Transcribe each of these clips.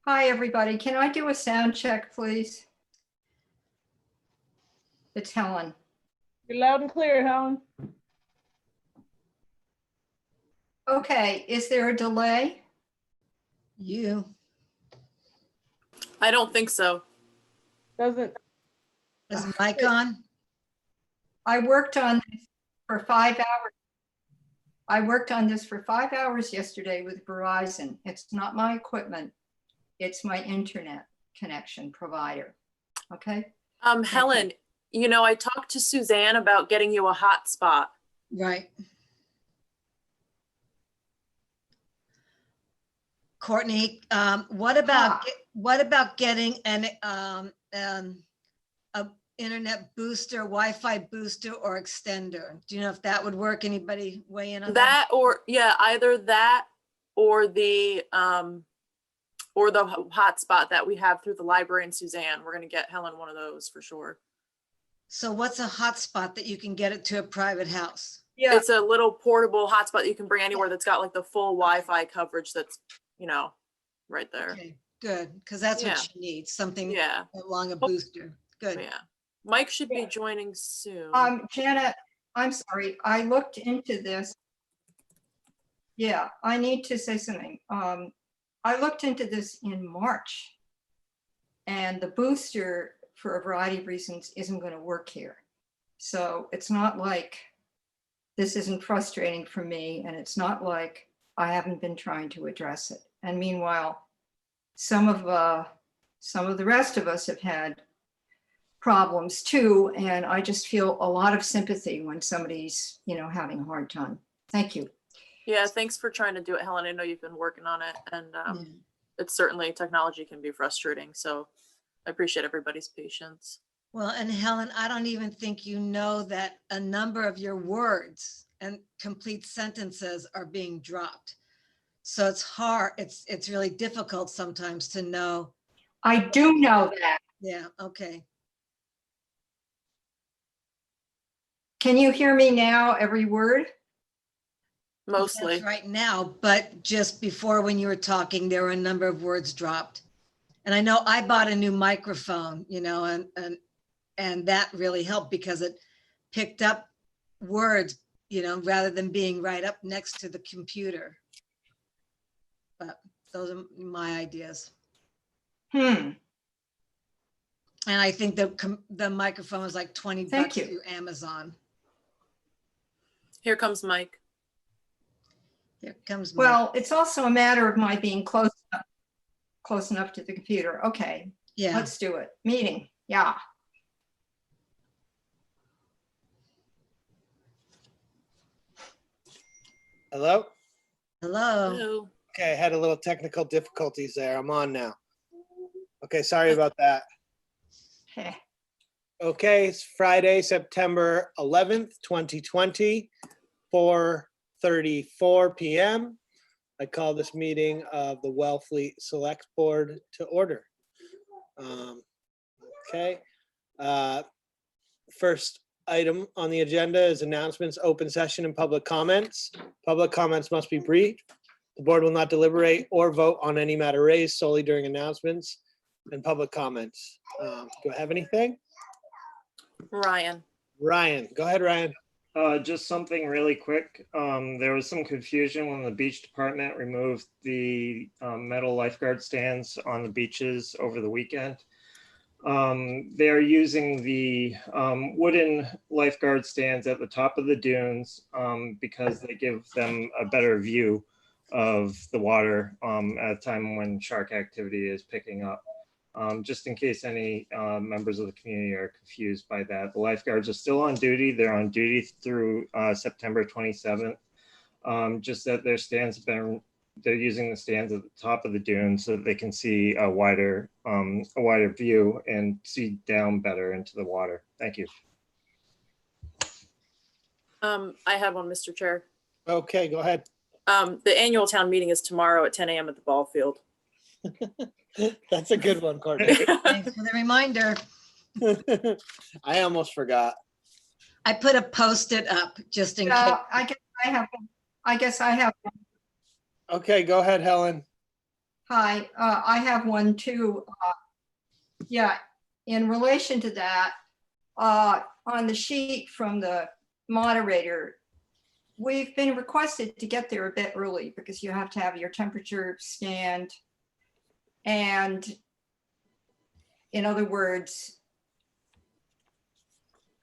Hi, everybody. Can I do a sound check, please? It's Helen. You're loud and clear, Helen. Okay, is there a delay? I don't think so. Doesn't. Is the mic on? I worked on this for 5 hours. I worked on this for 5 hours yesterday with Verizon. It's not my equipment. It's my internet connection provider. Okay. Helen, you know, I talked to Suzanne about getting you a hotspot. Right. Courtney, what about getting an a internet booster, Wi-Fi booster or extender? Do you know if that would work? Anybody weigh in on that? That or yeah, either that or the hotspot that we have through the library and Suzanne. We're gonna get Helen one of those for sure. So what's a hotspot that you can get it to a private house? Yeah. It's a little portable hotspot you can bring anywhere that's got like the full Wi-Fi coverage that's, you know, right there. Okay, good, because that's Yeah. what she needs, something Yeah. along a booster. Good. Yeah. Mike should be joining soon. Janet, I'm sorry. I looked into this. Yeah, I need to say something. I looked into this in March, and the booster, for a variety of reasons, isn't going to work here. So it's not like this isn't frustrating for me, and it's not like I haven't been trying to address it. And meanwhile, some of the rest of us have had problems too, and I just feel a lot of sympathy when somebody's, you know, having a hard time. Thank you. Yeah, thanks for trying to do it, Helen. I know you've been working on it, and it's certainly, technology can be frustrating. So I appreciate everybody's patience. Well, and Helen, I don't even think you know that a number of your words and complete sentences are being dropped. So it's hard, it's really difficult sometimes to know. I do know that. Yeah, okay. Can you hear me now, every word? Mostly. That's right now, but just before when you were talking, there were a number of words dropped. And I know I bought a new microphone, you know, and that really helped because it picked up words, you know, rather than being right up next to the computer. But those are my ideas. Hmm. And I think the microphone is like 20 Thank bucks you. through Amazon. Here comes Mike. Here comes Mike. Well, it's also a matter of my being close enough to the computer. Okay, Yeah. let's do it. Meeting, yeah. Hello? Hello. Hello. Okay, I had a little technical difficulties there. I'm on now. Okay, sorry about that. Heh. Okay, it's Friday, September 11th, 2020, 4:34 p.m. I call this meeting of the Wellfleet Select Board to order. Okay. First item on the agenda is announcements, open session, and public comments. Public comments must be brief. The board will not deliberate or vote on any matter raised solely during announcements and public comments. Do I have anything? Ryan. Ryan, go ahead, Ryan. Just something really quick. There was some confusion when the beach department removed the metal lifeguard stands on the beaches over the weekend. They're using the wooden lifeguard stands at the top of the dunes because they give them a better view of the water at a time when shark activity is picking up. Just in case any members of the community are confused by that. The lifeguards are still on duty. They're on duty through September 27th. Just that their stands have been, they're using the stands at the top of the dune so that they can see a wider view and see down better into the water. Thank you. I had one, Mr. Chair. Okay, go ahead. The annual town meeting is tomorrow at 10 a.m. at the ball field. That's a good one, Courtney. Thanks for the reminder. I almost forgot. I put a Post-it up just in case. Yeah, I guess I have, Okay, go ahead, Helen. hi, I have one too. Yeah, in relation to that, on the sheet from the moderator, we've been requested to get there a bit early because you have to have your temperature scanned. And in other words,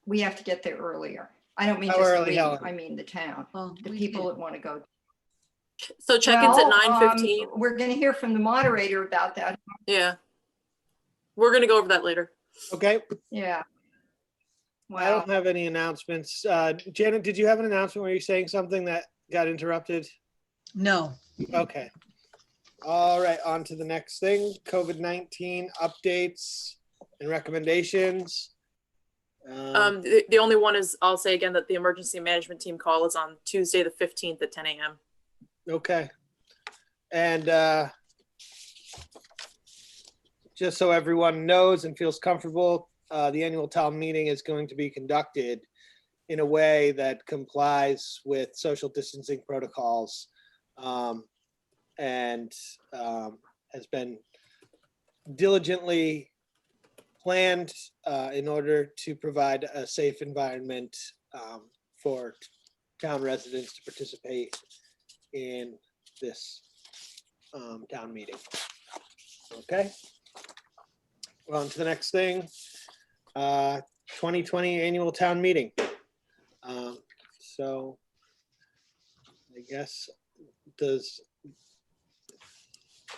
we have to get there earlier. I don't mean How just early, we, Helen? I mean the town, Well, the we people did. that want to go. So check-ins at Well, 9:15. We're going to hear from the moderator about that. Yeah. We're going to go over that later. Okay, Yeah. I Well, don't have any announcements. Janet, did you have an announcement where you're saying something that got interrupted? No. Okay. All right, on to the next thing, COVID-19 updates and recommendations. The only one is, I'll say again that the emergency management team call is on Tuesday, the 15th at 10 a.m. Okay. And just so everyone knows and feels comfortable, the annual town meeting is going to be conducted in a way that complies with social distancing protocols and has been diligently planned in order to provide a safe environment for town residents to participate in this town meeting. Okay. On to the next thing. 2020 annual town meeting. So I guess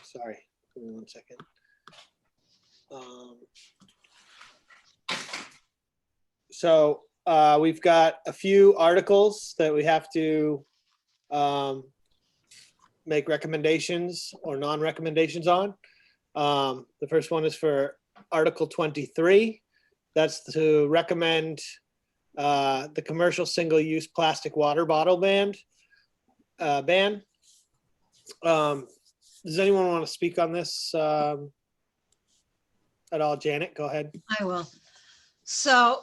sorry, give me 1 second. So we've got a few articles that we have to make recommendations or non-recommendations on. The first one is for Article 23. That's to recommend the commercial single-use plastic water bottle ban. Does anyone want to speak on this at all? Janet, go ahead. I will. So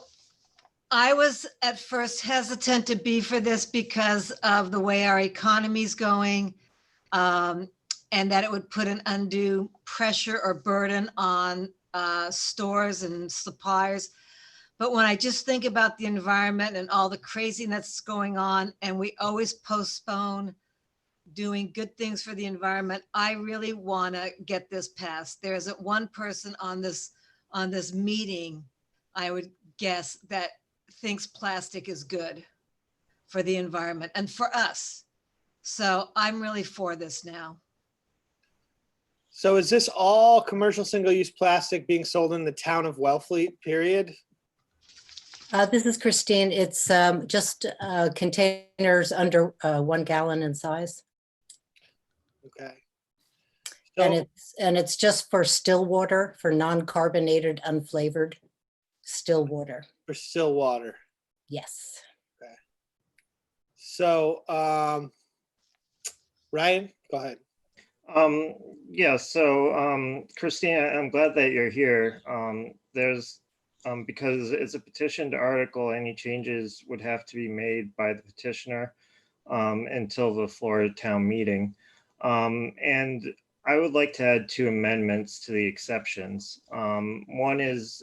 I was at first hesitant to be for this because of the way our economy's going, and that it would put an undue pressure or burden on stores and suppliers. But when I just think about the environment and all the craziness that's going on, and we always postpone doing good things for the environment, I really want to get this passed. There isn't one person on this on this meeting, I would guess, that thinks plastic is good for the environment and for us. So I'm really for this now. So is this all commercial single-use plastic being sold in the town of Wellfleet, period? This is Christine. It's just containers under 1 gallon in size. Okay. And So, it's just for still water, for non-carbonated, unflavored still water. for still water. Yes. So, Ryan, go ahead. Yeah, so Christina, I'm glad that you're here. There's because it's a petitioned article, any changes would have to be made by the petitioner until the Florida town meeting. And I would like to add 2 amendments to the exceptions. One is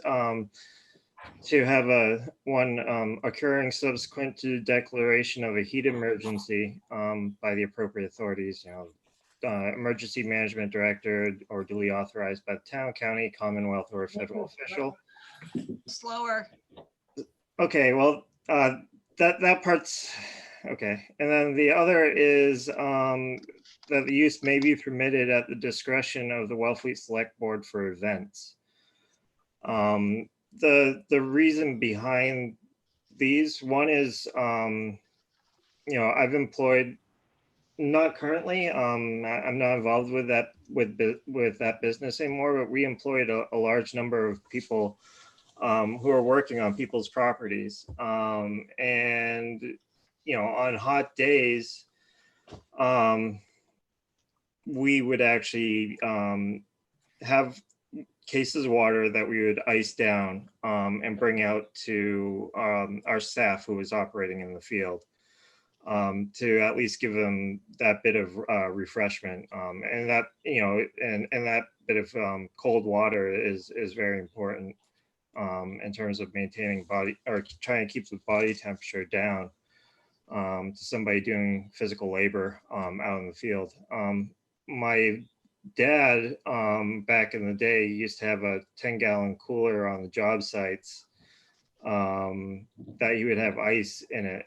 to have one occurring subsequent to declaration of a heat emergency by the appropriate authorities, emergency management director or duly authorized by the town, county, commonwealth, or a federal official. Slower. Okay, well, that part's okay. And then the other is that the use may be permitted at the discretion of the Wellfleet Select Board for events. The reason behind these, one is, I've employed, not currently, I'm not involved with that with that business anymore, but we employed a large number of people who are working on people's properties. And, on hot days, we would actually have cases of water that we would ice down and bring out to our staff who was operating in the field to at least give them that bit of refreshment. And that, and that bit of cold water is very important in terms of maintaining body, or trying to keep the body temperature down to somebody doing physical labor out in the field. My dad, back in the day, used to have a 10-gallon cooler on the job sites that he would have ice in it.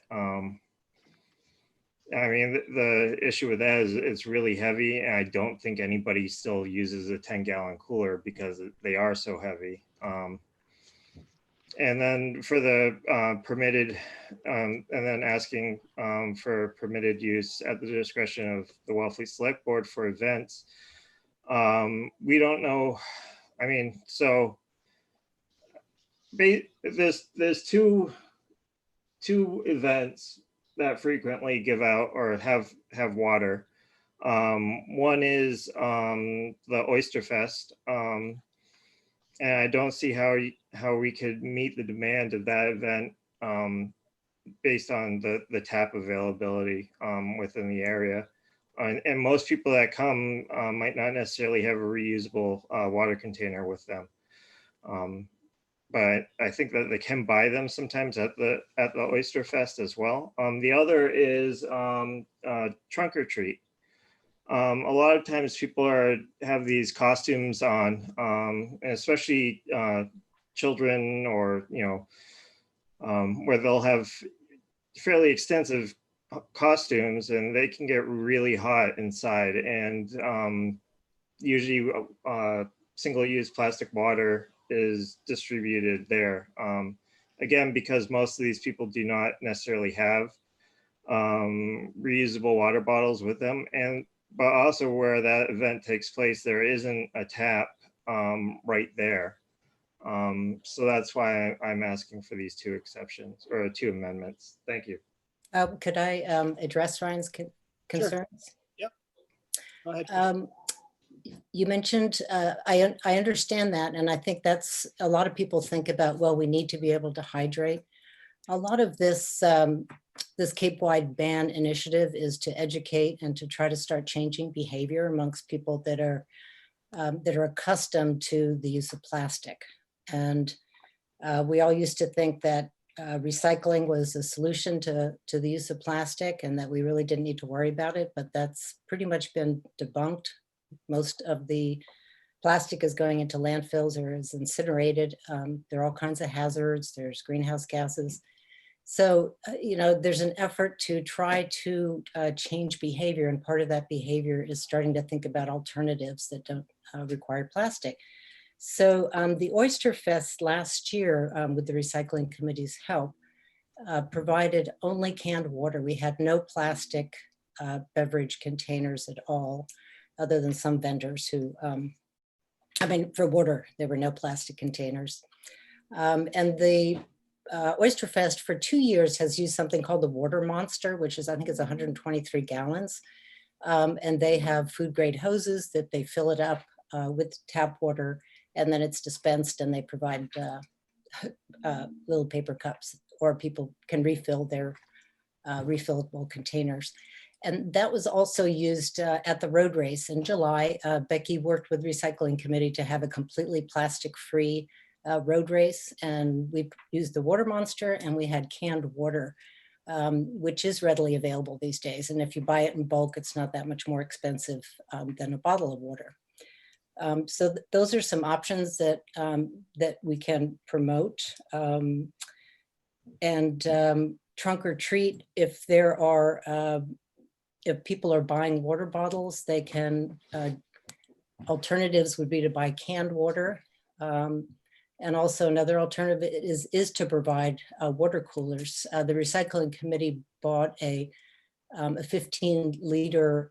I mean, the issue with that is it's really heavy, and I don't think anybody still uses a 10-gallon cooler because they are so heavy. And then for the permitted, and then asking for permitted use at the discretion of the Wellfleet Select Board for events. We don't know. I mean, so there's two events that frequently give out or have water. One is the Oyster Fest. And I don't see how we could meet the demand of that event based on the tap availability within the area. And most people that come might not necessarily have a reusable water container with them. But I think that they can buy them sometimes at the Oyster Fest as well. The other is trunk or treat. A lot of times people have these costumes on, and especially children, or where they'll have fairly extensive costumes, and they can get really hot inside. And usually, single-use plastic water is distributed there. Again, because most of these people do not necessarily have reusable water bottles with them, but also where that event takes place, there isn't a tap right there. So that's why I'm asking for these 2 exceptions, or 2 amendments. Thank you. Could I address Ryan's concerns? Yep. Go ahead. You mentioned, I understand that, and I think that's, a lot of people think about, well, we need to be able to hydrate. A lot of this this Cape-wide ban initiative is to educate and to try to start changing behavior amongst people that are accustomed to the use of plastic. And we all used to think that recycling was a solution to the use of plastic, and that we really didn't need to worry about it, but that's pretty much been debunked. Most of the plastic is going into landfills or is incinerated. There are all kinds of hazards. There's greenhouse gases. So, there's an effort to try to change behavior. And part of that behavior is starting to think about alternatives that don't require plastic. So the Oyster Fest last year, with the recycling committee's help, provided only canned water. We had no plastic beverage containers at all, other than some vendors who, for water, there were no plastic containers. And the Oyster Fest for 2 years has used something called the Water Monster, which is, I think it's 123 gallons. And they have food grade hoses that they fill it up with tap water, and then it's dispensed, and they provide little paper cups, or people can refill their refillable containers. And that was also used at the road race in July. Becky worked with recycling committee to have a completely plastic-free road race, and we used the Water Monster, and we had canned water, which is readily available these days. And if you buy it in bulk, it's not that much more expensive than a bottle of water. So those are some options that that we can promote. Trunk or treat, if there are, if people are buying water bottles, they can, alternatives would be to buy canned water. And also another alternative is to provide water coolers. The recycling committee bought a 15-liter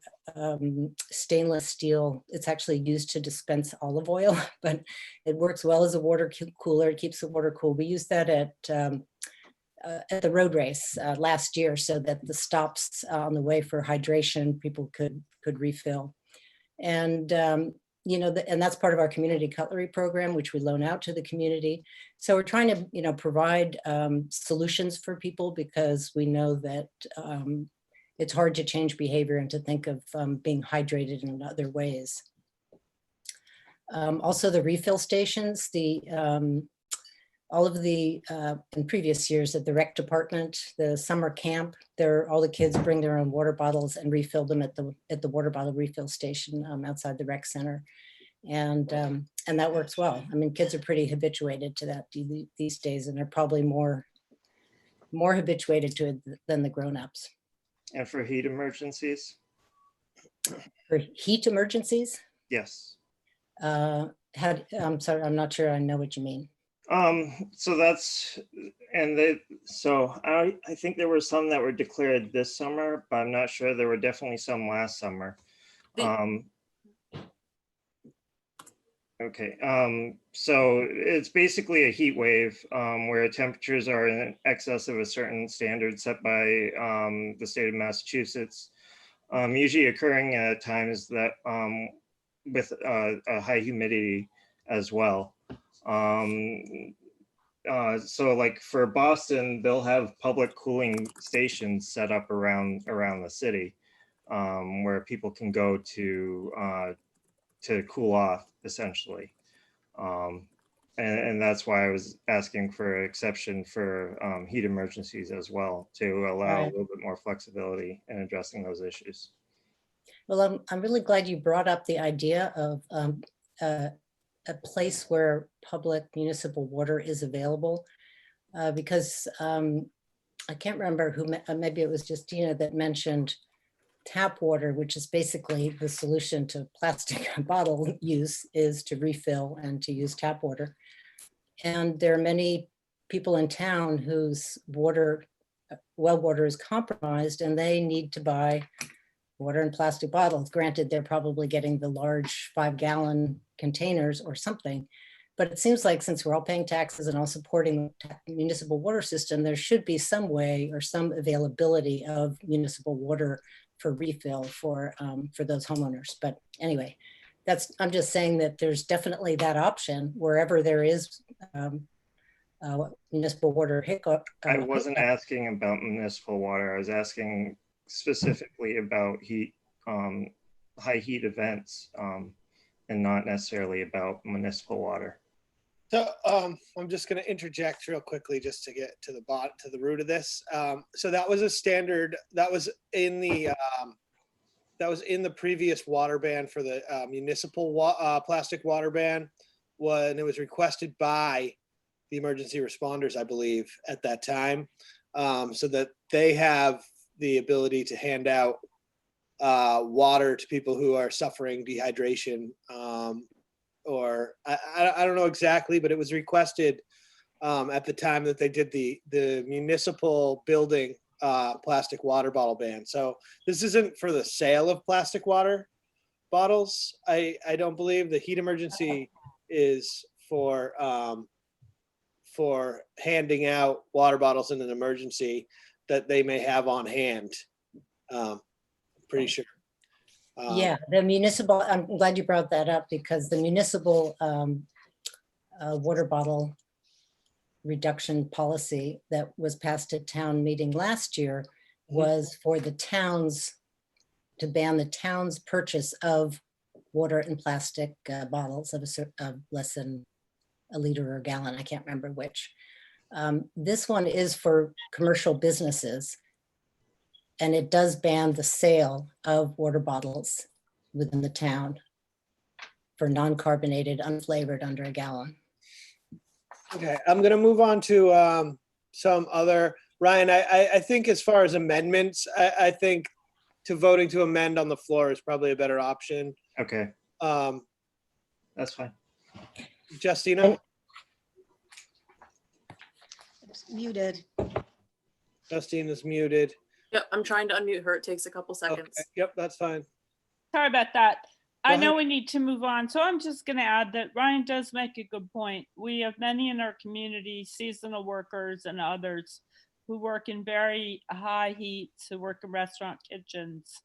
stainless steel. It's actually used to dispense olive oil, but it works well as a water cooler. It keeps the water cool. We used that at the road race last year, so that the stops on the way for hydration, people could refill. And and that's part of our community cutlery program, which we loan out to the community. So we're trying to provide solutions for people, because we know that it's hard to change behavior and to think of being hydrated in other ways. Also the refill stations, all of the, in previous years at the rec department, the summer camp, all the kids bring their own water bottles and refill them at the water bottle refill station outside the rec center. And that works well. I mean, kids are pretty habituated to that these days, and they're probably more habituated to it than the grown-ups. And for heat emergencies? For heat emergencies? Yes. I'm sorry, I'm not sure I know what you mean. So that's, so I think there were some that were declared this summer, but I'm not sure. There were definitely some last summer. Okay, so it's basically a heat wave where temperatures are in excess of a certain standard set by the state of Massachusetts, usually occurring at times that with a high humidity as well. So like for Boston, they'll have public cooling stations set up around the city where people can go to cool off, essentially. And that's why I was asking for an exception for heat emergencies as well, to allow a little bit more flexibility in addressing those issues. Well, I'm really glad you brought up the idea of a place where public municipal water is available, because I can't remember who, maybe it was Justina that mentioned tap water, which is basically the solution to plastic bottle use, is to refill and to use tap water. And there are many people in town whose well water is compromised, and they need to buy water in plastic bottles. Granted, they're probably getting the large 5-gallon containers or something, but it seems like since we're all paying taxes and all supporting the municipal water system, there should be some way or some availability of municipal water for refill for those homeowners. But anyway, I'm just saying that there's definitely that option wherever there is municipal water hiccup. I wasn't asking about municipal water. I was asking specifically about high heat events, and not necessarily about municipal water. So I'm just going to interject real quickly just to get to the root of this. So that was a standard that was in the that was in the previous water ban for the municipal plastic water ban, when it was requested by the emergency responders, I believe, at that time, so that they have the ability to hand out water to people who are suffering dehydration, or I don't know exactly, but it was requested at the time that they did the municipal building plastic water bottle ban. So this isn't for the sale of plastic water bottles. I don't believe the heat emergency is for handing out water bottles in an emergency that they may have on hand. Pretty sure. Yeah, the municipal, I'm glad you brought that up because the municipal water bottle reduction policy that was passed at town meeting last year was for the towns to ban the town's purchase of water in plastic bottles of less than a liter or a gallon. I can't remember which. This one is for commercial businesses, and it does ban the sale of water bottles within the town for non-carbonated, unflavored under a gallon. Okay, I'm gonna move on to some other, Ryan, I think as far as amendments, I think to voting to amend on the floor is probably a better option. Okay, that's fine. Justina? It's muted. Justina's muted. Yep, I'm trying to unmute her. It takes a couple Okay, seconds. yep, that's fine. Sorry about that. Go I know ahead. we need to move on, so I'm just going to add that Ryan does make a good point. We have many in our community, seasonal workers and others who work in very high heats, who work in restaurant kitchens,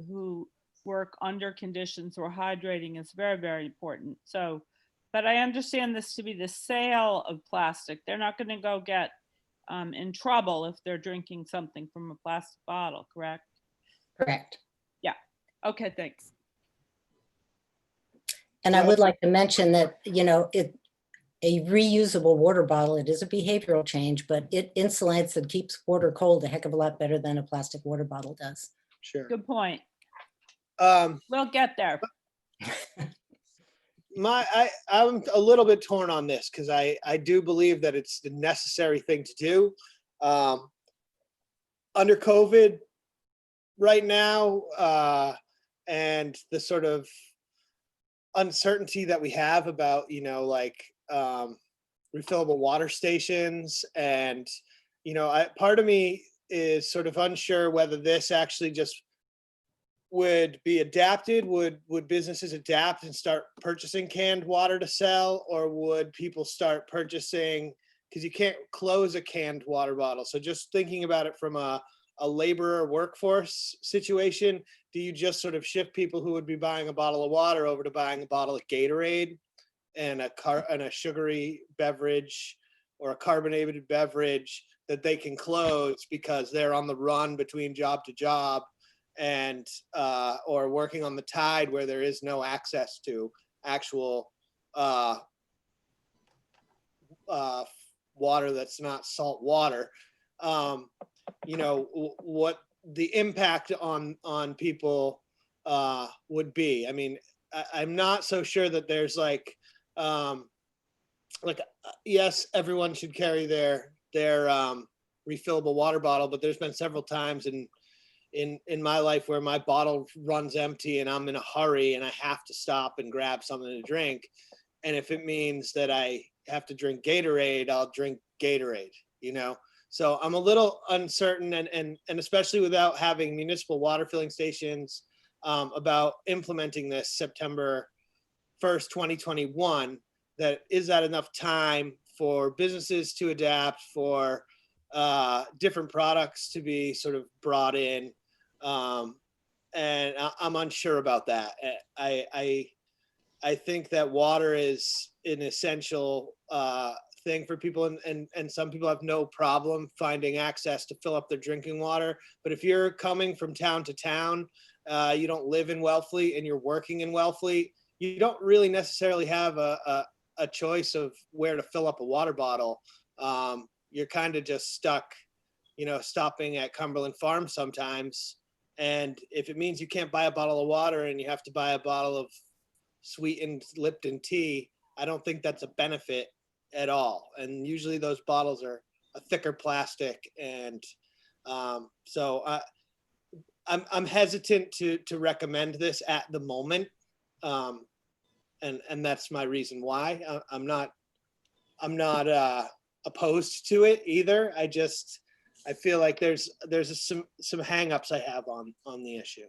who work under conditions where hydrating is very, very important. So, but I understand this to be the sale of plastic. They're not going to go get in trouble if they're drinking something from a plastic bottle, correct? Correct. Okay, thanks. And I would like to mention that, you know, a reusable water bottle, it is a behavioral change, but it insulates and keeps water cold a heck of a lot better than a plastic water bottle does. Sure. Good point. Um, We'll get there. I'm a little bit torn on this because I do believe that it's the necessary thing to do. Under COVID right now, and the sort of uncertainty that we have about, you know, like refillable water stations, and, you know, part of me is sort of unsure whether this actually just would be adapted. Would businesses adapt and start purchasing canned water to sell, or would people start purchasing, because you can't close a canned water bottle. So just thinking about it from a laborer workforce situation, do you just sort of shift people who would be buying a bottle of water over to buying a bottle of Gatorade and a sugary beverage or a carbonated beverage that they can close because they're on the run between job to job, and or working on the tide where there is no access to actual water that's not salt water? You know, what the impact on people would be. I mean, I'm not so sure that there's like yes, everyone should carry their refillable water bottle, but there's been several times in my life where my bottle runs empty and I'm in a hurry and I have to stop and grab something to drink. And if it means that I have to drink Gatorade, I'll drink Gatorade, you know? So I'm a little uncertain, and especially without having municipal water filling stations, about implementing this September 1st, 2021, is that enough time for businesses to adapt, for different products to be sort of brought in? And I'm unsure about that. I think that water is an essential thing for people, and some people have no problem finding access to fill up their drinking water. But if you're coming from town to town, you don't live in Wellfleet and you're working in Wellfleet, you don't really necessarily have a choice of where to fill up a water bottle. You're kind of just stuck, you know, stopping at Cumberland Farms sometimes And if it means you can't buy a bottle of water and you have to buy a bottle of sweetened Lipton tea, I don't think that's a benefit at all. And usually those bottles are a thicker plastic. And so I'm hesitant to recommend this at the moment. And that's my reason why. I'm not opposed to it either. I feel like there's some hangups I have on the issue.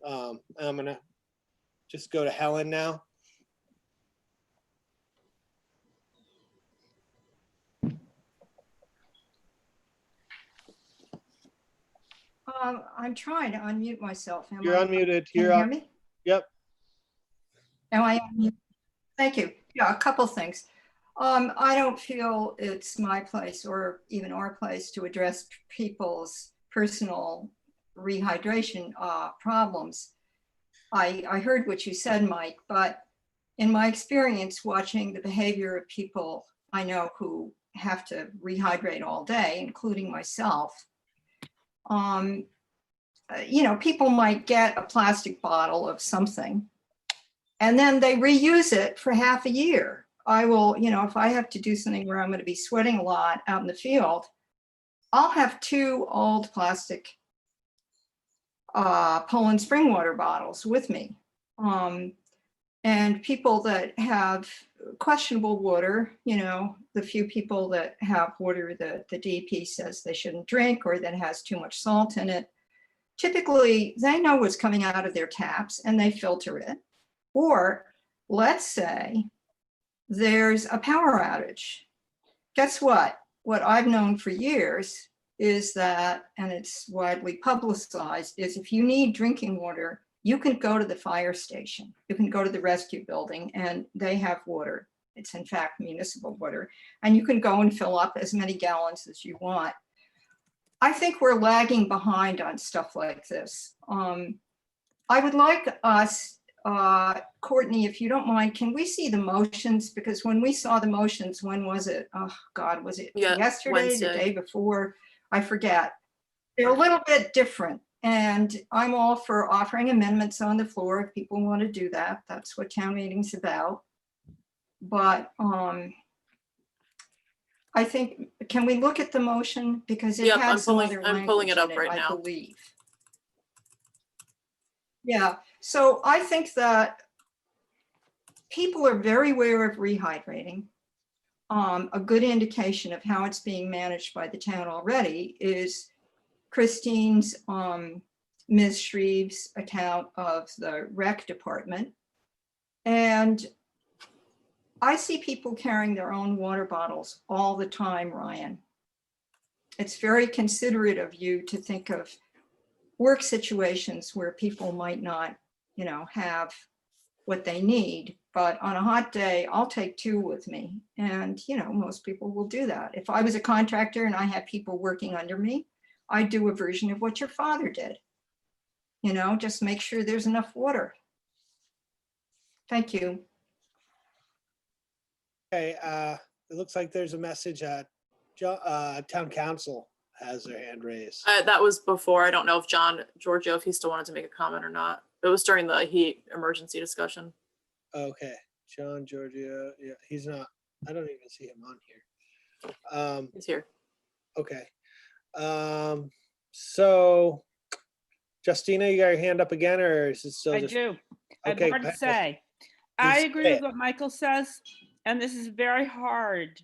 I'm gonna just go to Helen now. I'm trying to unmute myself. You're unmuted. Can you You're hear on. me? Yep. Am I unmuted? Thank you. Yeah, a couple things. I don't feel it's my place or even our place to address people's personal rehydration problems. I heard what you said, Mike, but in my experience watching the behavior of people I know who have to rehydrate all day, including myself, people might get a plastic bottle of something and then they reuse it for half a year. I will, if I have to do something where I'm going to be sweating a lot out in the field, I'll have 2 old plastic Poland spring water bottles with me. And people that have questionable water, the few people that have water that the DEP says they shouldn't drink or that has too much salt in it, typically they know what's coming out of their taps and they filter it. Or let's say there's a power outage. Guess what? What I've known for years is that, and it's widely publicized, is if you need drinking water, you can go to the fire station. You can go to the rescue building and they have water. It's in fact municipal water. And you can go and fill up as many gallons as you want. I think we're lagging behind on stuff like this. I would like us, Courtney, if you don't mind, can we see the motions? Because when we saw the motions, when was it? Oh God, was it yesterday, Wednesday. the day before? I forget. They're a little bit different. And I'm all for offering amendments on the floor if people want to do that. That's what town meeting's about. But I think, can we look at the motion? Because it Yep, has some other I'm pulling it language in up right I now. believe. Yeah, so I think that people are very aware of rehydrating. A good indication of how it's being managed by the town already is Christine's, Ms. Shreve's account of the rec department. And I see people carrying their own water bottles all the time, Ryan. It's very considerate of you to think of work situations where people might not, have what they need. But on a hot day, I'll take 2 with me. And, most people will do that. If I was a contractor and I had people working under me, I'd do a version of what your father did. Just make sure there's enough water. Thank you. Okay, it looks like there's a message at town council has their hand raised. That was before. I don't know if John Giorgio, if he still wanted to make a comment or not. It was during the heat emergency discussion. Okay, John Giorgio, yeah, he's not, I don't even see him on here. He's here. Okay. So Justina, you got your hand up again, or is it still I just? do. I have Okay, more to Pat, say. I please agree say with it. what Michael says, and this is very hard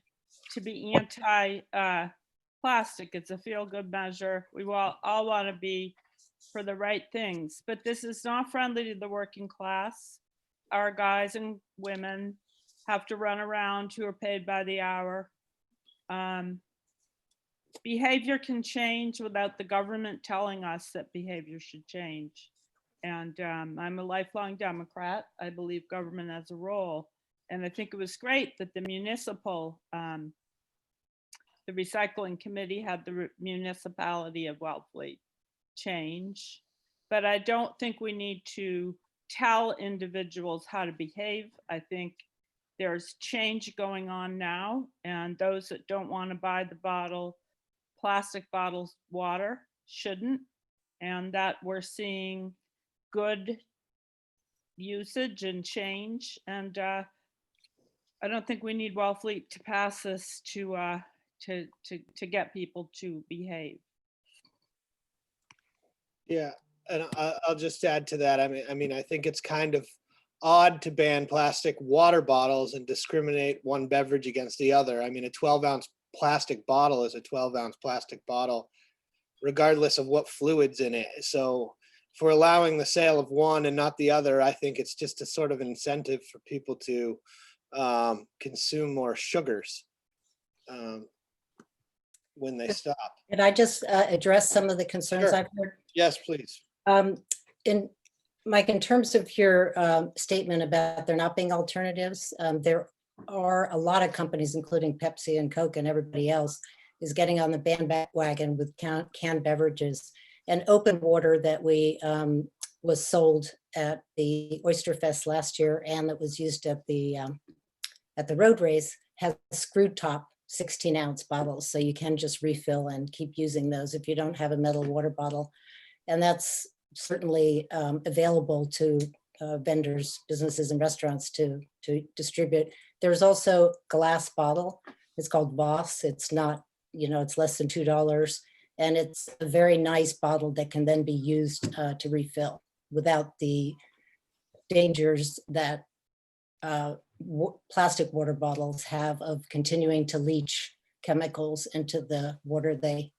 to be anti-plastic. It's a feel-good measure. We all want to be for the right things, but this is not friendly to the working class. Our guys and women have to run around who are paid by the hour. Behavior can change without the government telling us that behavior should change. And I'm a lifelong Democrat. I believe government has a role. And I think it was great that the the recycling committee had the municipality of Wellfleet change. But I don't think we need to tell individuals how to behave. I think there's change going on now, and those that don't want to buy the plastic bottles water shouldn't. and that we're seeing good usage and change. And I don't think we need Wellfleet to pass this to get people to behave. Yeah, and I'll just add to that. I mean, I think it's kind of odd to ban plastic water bottles and discriminate one beverage against the other. I mean, a 12-ounce plastic bottle is a 12-ounce plastic bottle, regardless of what fluid's in it. So if we're allowing the sale of one and not the other, I think it's just a sort of incentive for people to consume more sugars when they stop. Could I just address some of the concerns Sure. I've heard? Yes, please. In Mike, in terms of your statement about there not being alternatives, there are a lot of companies, including Pepsi and Coke and everybody else, is getting on the bandwagon with canned beverages. And open water that we was sold at the Oyster Fest last year and that was used at the road race has screw top 16-ounce bottles, so you can just refill and keep using those if you don't have a metal water bottle. And that's certainly available to vendors, businesses, and restaurants to distribute. There's also glass bottle. It's called Voss. It's not, it's less than $2, and it's a very nice bottle that can then be used to refill without the dangers that plastic water bottles have of continuing to leach chemicals into the water they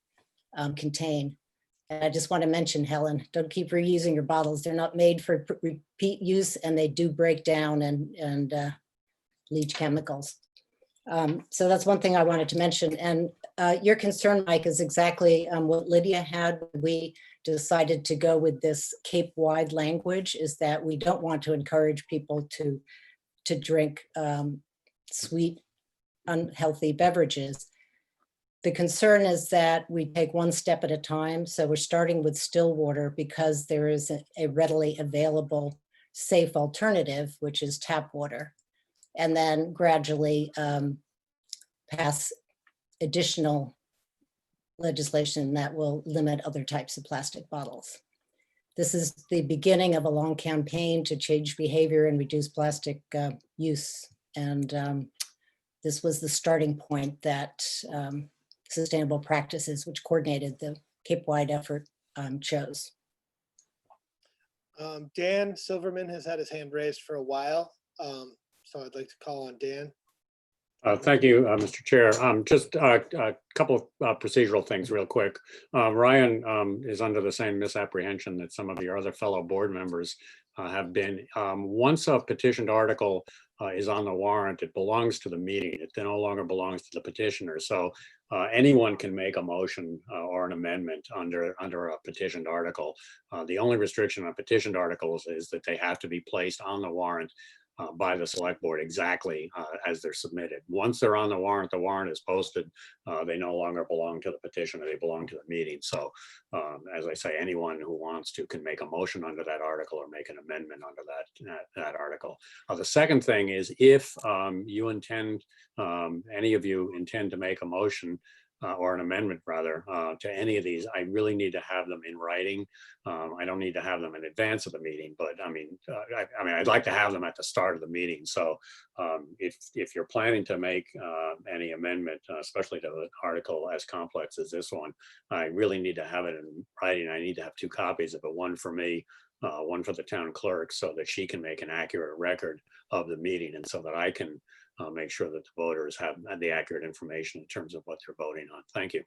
contain. And I just want to mention, Helen, don't keep reusing your bottles. They're not made for repeat use, and they do break down and leach chemicals. So that's one thing I wanted to mention. And your concern, Mike, is exactly what Lydia had. We decided to go with this Cape-wide language, is that we don't want to encourage people to drink sweet, unhealthy beverages. The concern is that we take one step at a time. So we're starting with still water because there is a readily available, safe alternative, which is tap water, and then gradually pass additional legislation that will limit other types of plastic bottles. This is the beginning of a long campaign to change behavior and reduce plastic use. And this was the starting point that Sustainable Practices, which coordinated the Cape-wide effort, chose. Dan Silverman has had his hand raised for a while, so I'd like to call on Dan. Thank you, Mr. Chair. Just a couple of procedural things real quick. Ryan is under the same misapprehension that some of your other fellow board members have been. Once a petitioned article is on the warrant, it belongs to the meeting. It no longer belongs to the petitioner. So anyone can make a motion or an amendment under a petitioned article. The only restriction on petitioned articles is that they have to be placed on the warrant by the select board exactly as they're submitted. Once they're on the warrant is posted. They no longer belong to the petitioner, they belong to the meeting. So as I say, anyone who wants to can make a motion under that article or make an amendment under that article. The second thing is if you intend, any of you intend to make a motion or an amendment rather, to any of these, I really need to have them in writing. I don't need to have them in advance of the meeting, but I mean, I'd like to have them at the start of the meeting. So if you're planning to make any amendment, especially to an article as complex as this one, I really need to have it in writing. I need to have 2 copies of it, one for me, one for the town clerk, so that she can make an accurate record of the meeting and so that I can make sure that the voters have the accurate information in terms of what they're voting on. Thank you.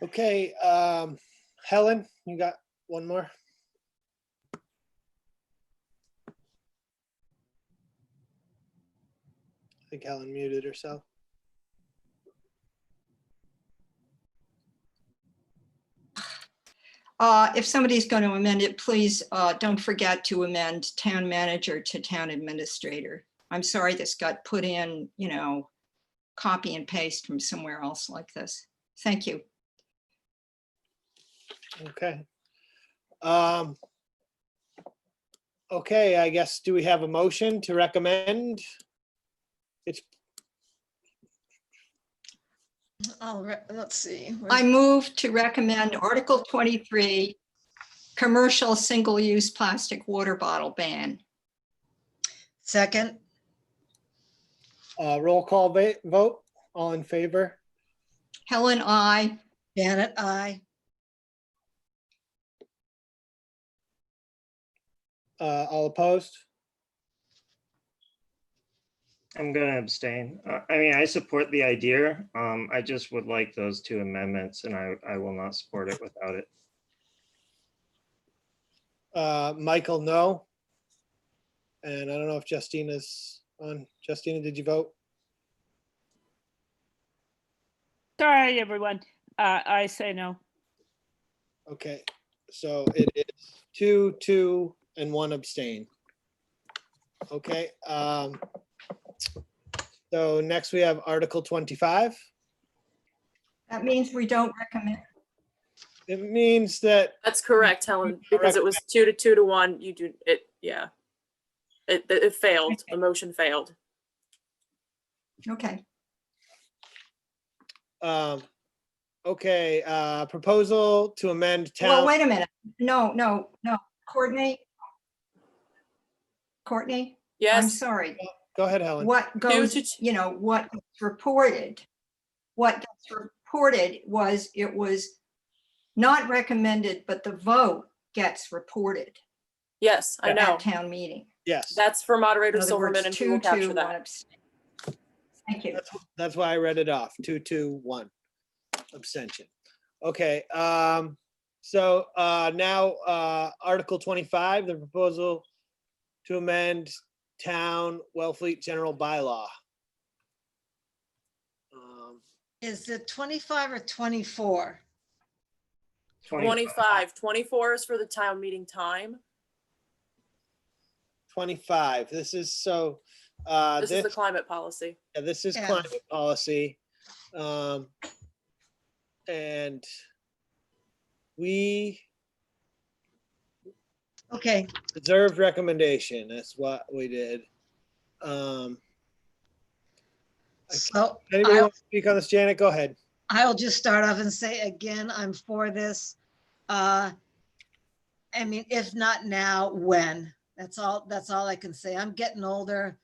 Okay, Helen, you got one more? I think Helen muted herself. If somebody's going to amend it, please don't forget to amend town manager to town administrator. I'm sorry this got put in, copy and paste from somewhere else like this. Thank you. Okay. Okay, I guess, do we have a motion to recommend? It's Let's see. I move to recommend Article 23, commercial single-use plastic water bottle ban. Second, Roll call vote, all in favor? Helen, I. Janet, I. All opposed? I'm gonna abstain. I mean, I support the idea. I just would like those two amendments and I will not support it without it. Michael, no. And I don't know if Justina's on. Justina, did you vote? Sorry, everyone. I say no. Okay, so it is 2, 2, and 1 abstain. Okay, so next we have Article 25. That means we don't recommend. It means that, That's correct, Helen, because it was 2 to 2 to 1. You do it, yeah. It failed. The motion failed. Okay. okay, proposal to amend Well, town. wait a minute. No. Courtney? I'm Yes, sorry. Go ahead, Helen. What goes, to t- you know, what gets reported was, it was not recommended, but the vote gets reported yes, I know. at town meeting. Yes, That's for Moderator In other Silverman words, and he will 2, capture 2, 1 that. abstain. Thank you. that's why I read it off. 2, 2, 1 abstention. Okay, so now Article 25, the proposal to amend town Wellfleet general bylaw. Is it 25 or 24? 25. 24 is for the town meeting time. 25, this is so, This is the climate policy. yeah, this is Yeah. climate policy. And we Okay, deserved recommendation, that's what we did. so Anybody I- want to speak on this? Janet, go ahead. I'll just start off and say again, I'm for this. I mean, if not now, when? That's all I can say. I'm getting older.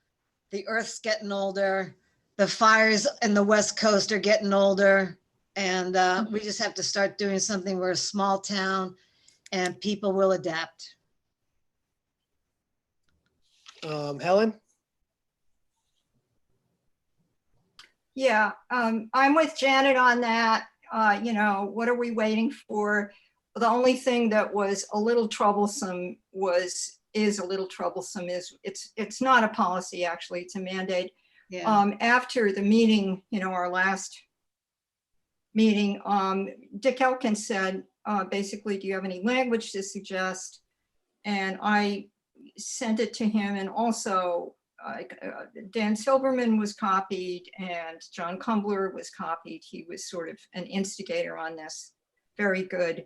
The earth's getting older. The fires in the West Coast are getting older. And we just have to start doing something. We're a small town and people will adapt. Helen? Yeah, I'm with Janet on that. You know, what are we waiting for? The only thing that was a little troublesome is it's not a policy, actually, it's a mandate. Yeah. After the meeting, you know, our last meeting, Dick Elkins said, basically, do you have any language to suggest? And I sent it to him, and also Dan Silverman was copied and John Kumbler was copied. He was sort of an instigator on this. Very good.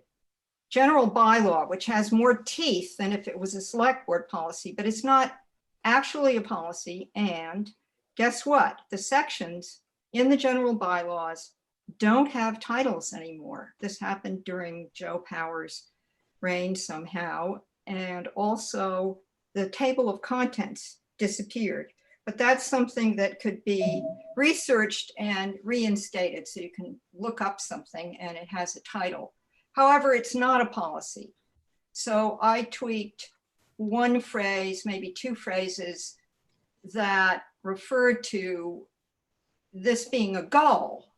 General bylaw, which has more teeth than if it was a select board policy, but it's not actually a policy. And guess what? The sections in the general bylaws don't have titles anymore. This happened during Joe Power's reign somehow. And also the table of contents disappeared. But that's something that could be researched and reinstated, so you can look up something and it has a title. However, it's not a policy. So I tweaked one phrase, maybe 2 phrases that referred to this being a goal.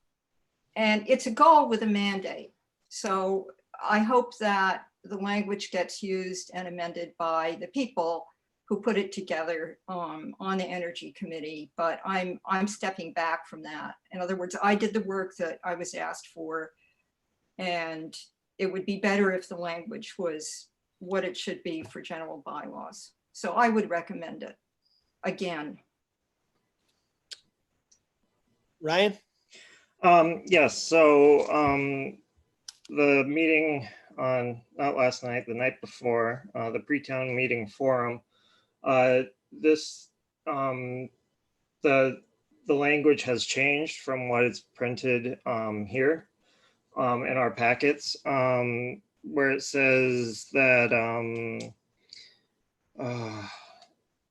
And it's a goal with a mandate. So I hope that the language gets used and amended by the people who put it together on the Energy Committee, but I'm stepping back from that. In other words, I did the work that I was asked for, and it would be better if the language was what it should be for general bylaws. So I would recommend it again. Ryan? Yes, so the meeting on, not last night, the night before, the pre-town meeting forum, the the language has changed from what is printed here in our packets, where it says that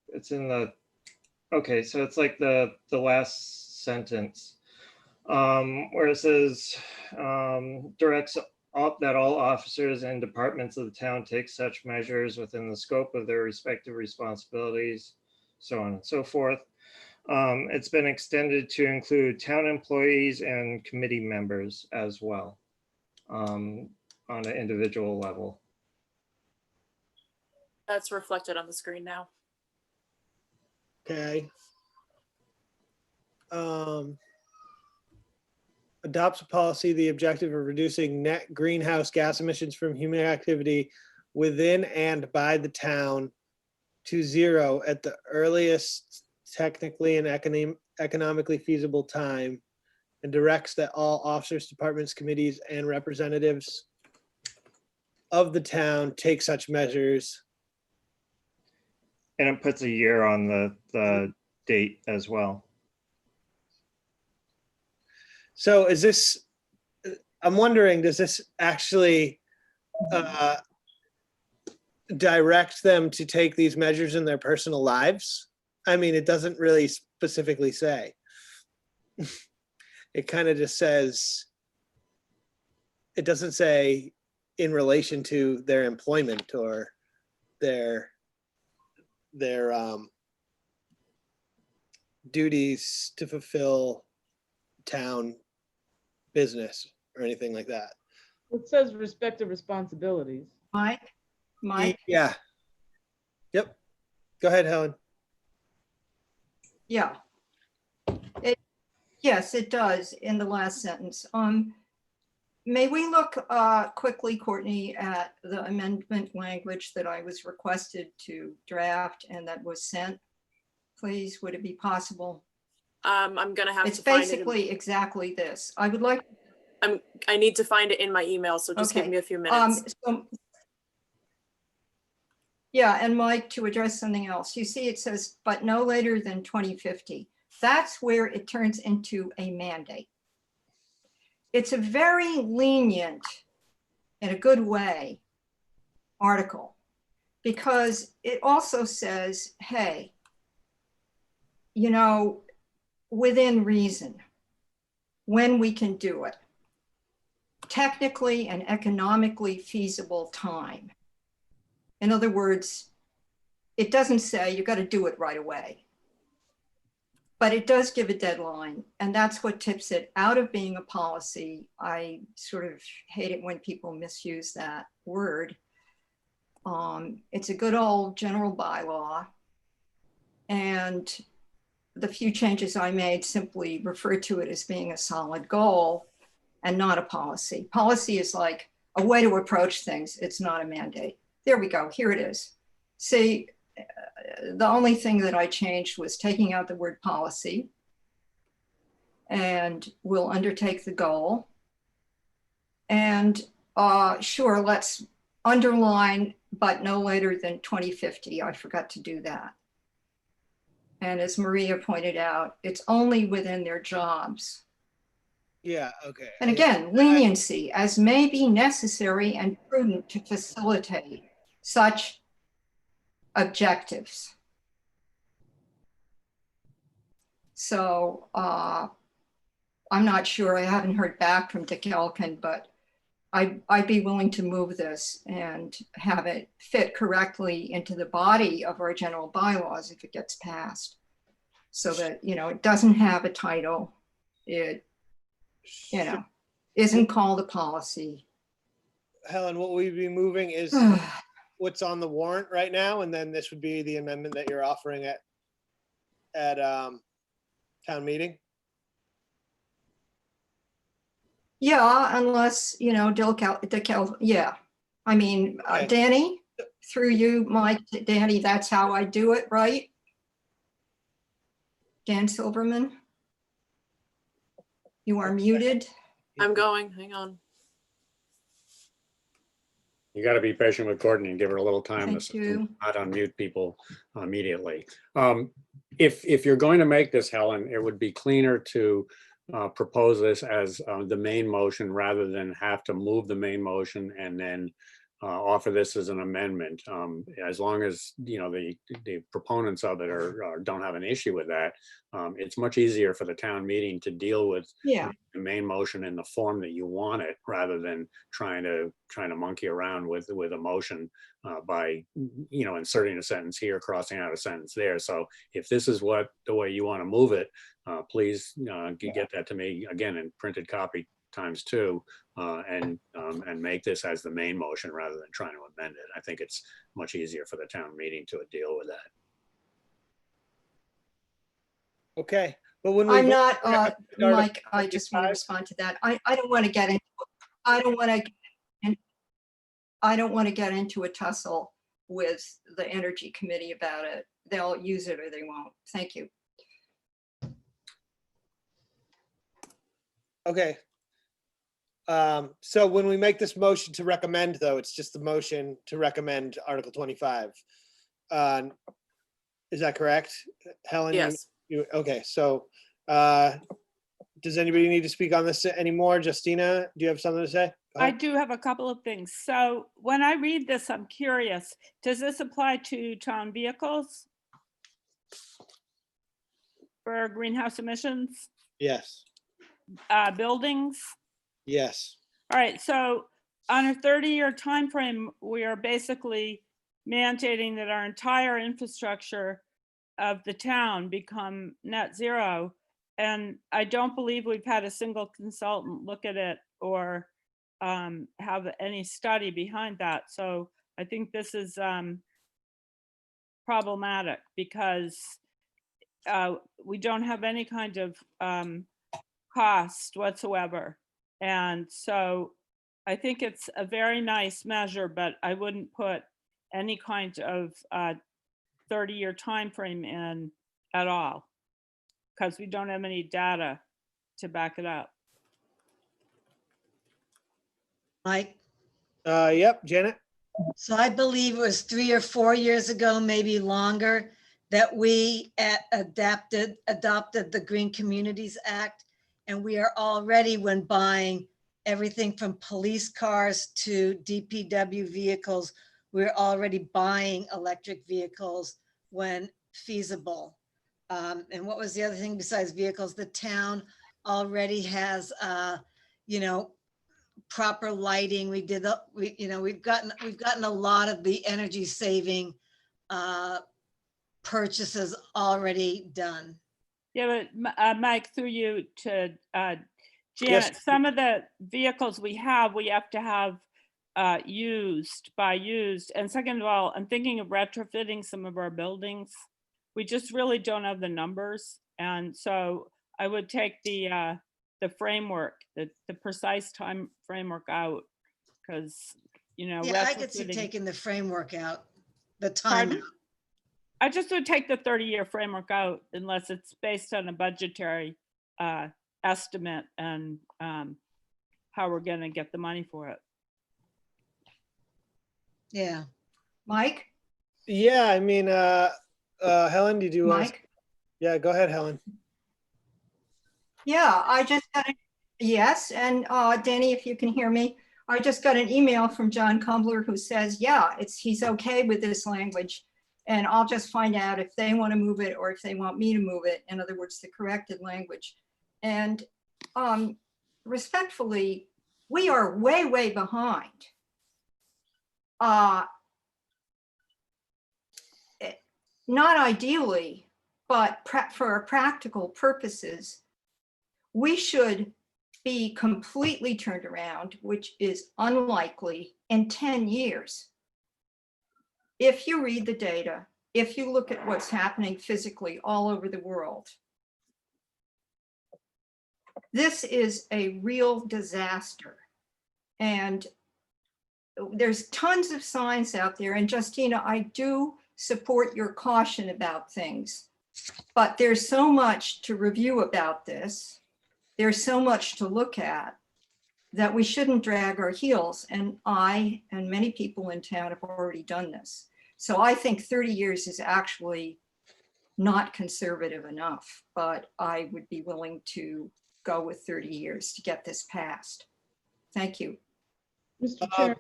it's in the, okay, so it's like the last sentence, where it says directs that all officers and departments of the town take such measures within the scope of their respective responsibilities, so on and so forth. It's been extended to include town employees and committee members as well, on an individual level. That's reflected on the screen now. Okay. Adopts a policy, the objective of reducing net greenhouse gas emissions from human activity within and by the town to zero at the earliest technically and economically feasible time, and directs that all officers, departments, committees, and representatives of the town take such measures. And it puts a year on the date as well. So is this, I'm wondering, does this actually direct them to take these measures in their personal lives? I mean, it doesn't really specifically say. It kind of just says, it doesn't say in relation to their employment or their duties to fulfill town business or anything like that. It says respective responsibilities. Mike, Yeah. Yep. Go ahead, Helen. yeah. Yes, it does in the last sentence. May we look quickly, Courtney, at the amendment language that I was requested to draft and that was sent? Please, would it be possible? I'm gonna have It's to find it. basically exactly this. I would like, I need to find it in my email, so just give Okay. me a few minutes. Yeah, and Mike, to address something else, you see it says, but no later than 2050. That's where it turns into a mandate. It's a very lenient, in a good way, article, because it also says, hey, you know, within reason, when we can do it, technically and economically feasible time. In other words, it doesn't say you got to do it right away, but it does give a deadline, and that's what tips it out of being a policy. I sort of hate it when people misuse that word. It's a good old general bylaw, and the few changes I made simply refer to it as being a solid goal and not a policy. Policy is like a way to approach things. It's not a mandate. There we go. Here it is. See, the only thing that I changed was taking out the word policy, and we'll undertake the goal. And sure, let's underline, but no later than 2050. I forgot to do that. And as Maria pointed out, it's only within their jobs. Yeah, okay. And again, leniency as may be necessary and prudent to facilitate such objectives. So I'm not sure, I haven't heard back from Dick Elkin, but I'd be willing to move this and have it fit correctly into the body of our general bylaws if it gets passed. So that, you know, it doesn't have a title. It, you know, isn't called a policy. Helen, what we'd be moving is what's on the warrant right now, and then this would be the amendment that you're offering at town meeting. Yeah, unless, you know, yeah. I mean, Okay. Danny, through you, Mike, Danny, that's how I do it, right? Dan Silverman? You are muted. I'm going, hang on. You got to be patient with Courtney and give her a little time Thank you. to not unmute people immediately. If you're going to make this, Helen, it would be cleaner to propose this as the main motion rather than have to move the main motion and then offer this as an amendment. As long as, you know, the proponents of it don't have an issue with that, it's much easier for the town meeting to deal with Yeah, the main motion in the form that you want it, rather than trying to monkey around with a motion by, you know, inserting a sentence here, crossing out a sentence there. So if this is the way you want to move it, please get that to me again in printed copy ×2, and make this as the main motion rather than trying to amend it. I think it's much easier for the town meeting to deal with that. Okay, but when we I'm vote not, for Article Mike, I just want to 25, respond to that. I don't want to get into, I don't want to get into a tussle with the Energy Committee about it. They'll use it or they won't. Thank you. Okay. So when we make this motion to recommend, though, it's just the motion to recommend Article 25. Is that correct, Helen? Yes. Okay, so does anybody need to speak on this anymore? Justina, do you have something to say? Go I ahead. do have a couple of things. So when I read this, I'm curious, does this apply to town vehicles for greenhouse emissions, Yes, buildings? yes. All right, so on a 30-year time frame, we are basically mandating that our entire infrastructure of the town become net zero. And I don't believe we've had a single consultant look at it or have any study behind that. So I think this is problematic because we don't have any kind of cost whatsoever. And so I think it's a very nice measure, but I wouldn't put any kind of 30-year time frame in at all because we don't have any data to back it up. Mike, Yep, Janet? so I believe it was 3 or 4 years ago, maybe longer, that we adopted the Green Communities Act. And we are already, when buying everything from police cars to DPW vehicles, we're already buying electric vehicles when feasible. And what was the other thing besides vehicles? The town already has, you know, proper lighting. We've gotten a lot of the energy saving purchases already done. Yeah, but Mike, through you to Janet, Yes. some of the vehicles we have to have used. And second of all, I'm thinking of retrofitting some of our buildings. We just really don't have the numbers. And so I would take the framework, the precise time framework out because, you know, Yeah, I could see retrofitting- taking the framework out, the time Pardon? out. I just would take the 30-year framework out unless it's based on a budgetary estimate and how we're going to get the money for it. Yeah. Mike, Yeah, I mean, Helen, did you want to? Mike? Yeah, go ahead, Helen. Yeah, I just got a, yes, and Danny, if you can hear me, I just got an email from John Kumbler who says, yeah, he's okay with this language. And I'll just find out if they want to move it or if they want me to move it. In other words, the corrected language. And respectfully, we are way, way behind. Not ideally, but for practical purposes, we should be completely turned around, which is unlikely, in 10 years. If you read the data, if you look at what's happening physically all over the world, this is a real disaster. And there's tons of science out there. And Justina, I do support your caution about things, but there's so much to review about this. There's so much to look at that we shouldn't drag our heels. And I and many people in town have already done this. So I think 30 years is actually not conservative enough, but I would be willing to go with 30 years to get this passed. Thank you. Mr. Chairman,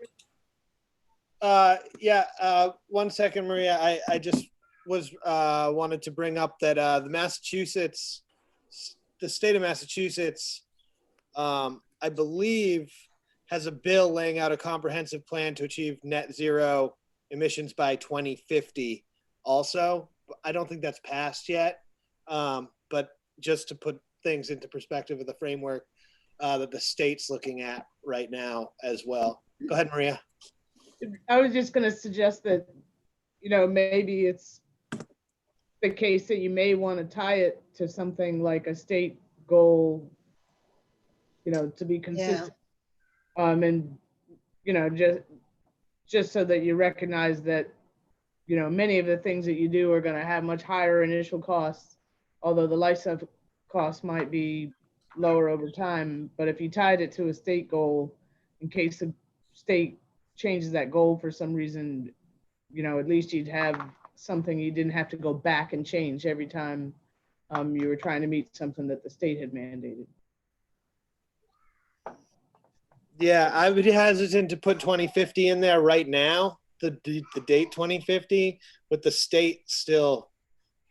Yeah, 1 second, Maria. I just wanted to bring up that the state of Massachusetts, I believe, has a bill laying out a comprehensive plan to achieve net zero emissions by 2050 also. I don't think that's passed yet, but just to put things into perspective of the framework that the state's looking at right now as well. Go ahead, Maria. I was just going to suggest that, maybe it's the case that you may want to tie it to something like a state goal, to be consistent. And, just so that you recognize that, many of the things that you do are going to have much higher initial costs, although the life costs might be lower over time. But if you tied it to a state goal, in case the state changes that goal for some reason, at least you'd have something you didn't have to go back and change every time you were trying to meet something that the state had mandated. Yeah, I would be hesitant to put 2050 in there right now, the date 2050, with the state still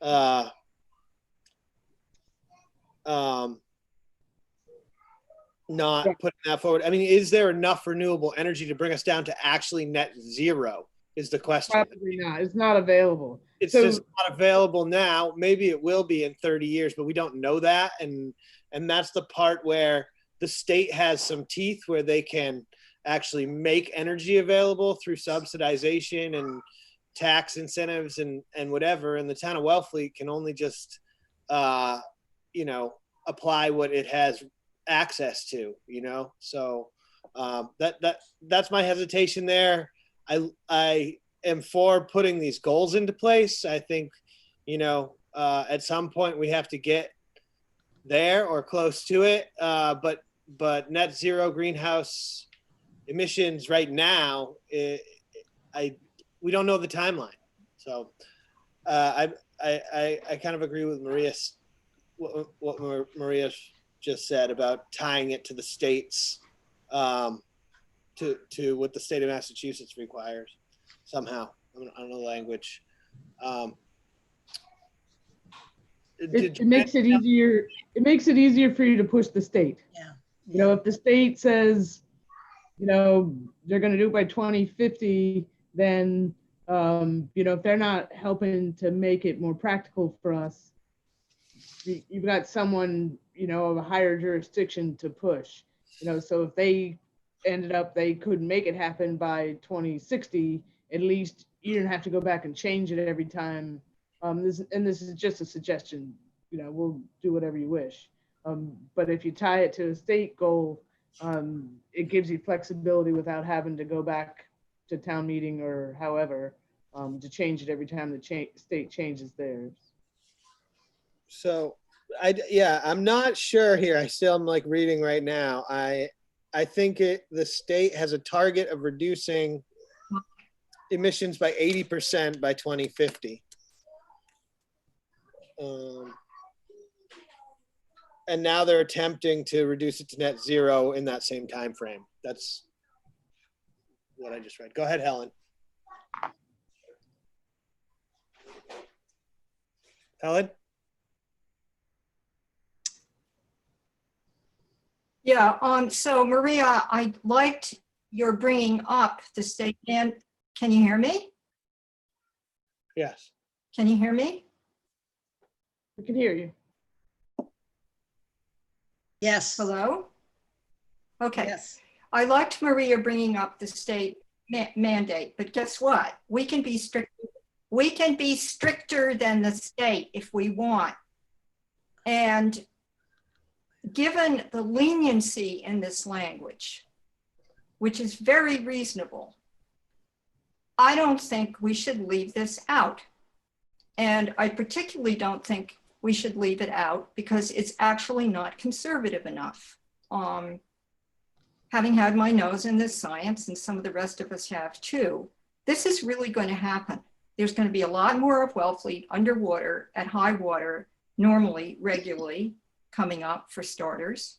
not putting that forward. I mean, is there enough renewable energy to bring us down to actually net zero is the question. Probably not. It's not available. It's So- just not available now. Maybe it will be in 30 years, but we don't know that. And that's the part where the state has some teeth where they can actually make energy available through subsidization and tax incentives and whatever. And the town of Wellfleet can only just, apply what it has access to, So that's my hesitation there. I am for putting these goals into place. I think, at some point we have to get there or close to it. But net zero greenhouse emissions right now, we don't know the timeline. So I kind of agree with what Maria just said about tying it to the states, to what the state of Massachusetts requires somehow. I don't know the language. It makes it easier. It makes it easier for you to push the state. Yeah. If the state says, they're going to do it by 2050, then, if they're not helping to make it more practical for us, you've got someone, of a higher jurisdiction to push. So if they ended up, they couldn't make it happen by 2060, at least you didn't have to go back and change it every time. This is just a suggestion, we'll do whatever you wish. But if you tie it to a state goal, it gives you flexibility without having to go back to town meeting or however, to change it every time the state changes theirs. So I'm not sure here. I still am like reading right now. I think the state has a target of reducing emissions by 80% by 2050. And now they're attempting to reduce it to net zero in that same time frame. That's what I just read. Go ahead, Helen. Helen? Yeah, so Maria, I liked your bringing up the state, and can you hear me? Yes. Can you hear me? We can hear you. Yes. Hello? Okay. Yes. I liked Maria bringing up the state mandate, but guess what? We can be strict. We can be stricter than the state if we want. And given the leniency in this language, which is very reasonable, I don't think we should leave this out. And I particularly don't think we should leave it out because it's actually not conservative enough. Having had my nose in this science, and some of the rest of us have too, this is really going to happen. There's going to be a lot more of Wellfleet underwater at high water, normally, regularly coming up for starters.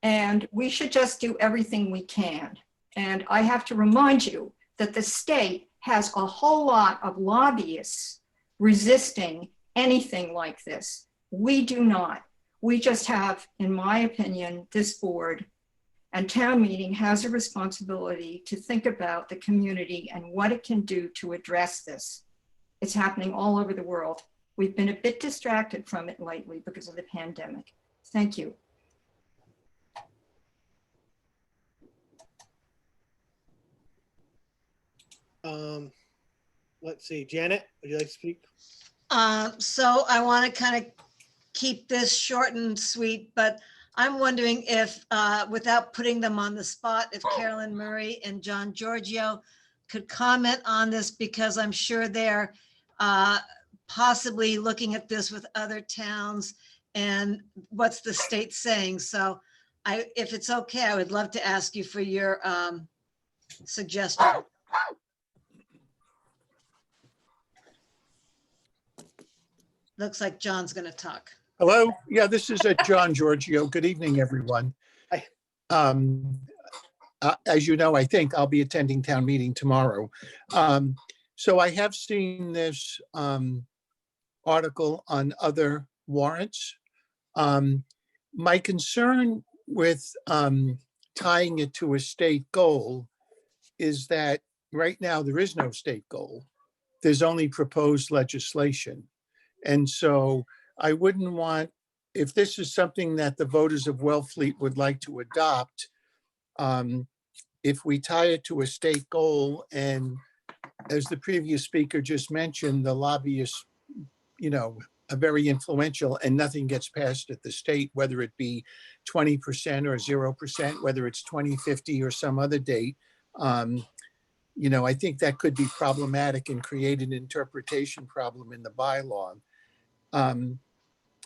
And we should just do everything we can. And I have to remind you that the state has a whole lot of lobbyists resisting anything like this. We do not. We just have, in my opinion, this board and town meeting has a responsibility to think about the community and what it can do to address this. It's happening all over the world. We've been a bit distracted from it lately because of the pandemic. Thank you. Let's see, Janet, would you like to speak? So I want to kind of keep this short and sweet, but I'm wondering if, without putting them on the spot, if Carolyn Murray and John Giorgio could comment on this, because I'm sure they're possibly looking at this with other towns and what's the state saying. So if it's okay, I would love to ask you for your suggestion. Looks like John's going to talk. Hello. Yeah, this is John Giorgio. Good evening, everyone. Hi. As you know, I think I'll be attending town meeting tomorrow. So I have seen this article on other warrants. My concern with tying it to a state goal is that right now there is no state goal. There's only proposed legislation. And so I wouldn't want, if this is something that the voters of Wellfleet would like to adopt, if we tie it to a state goal, and as the previous speaker just mentioned, the lobbyists, you know, are very influential and nothing gets passed at the state, whether it be 20% or 0%, whether it's 2050 or some other date. You know, I think that could be problematic and create an interpretation problem in the bylaw.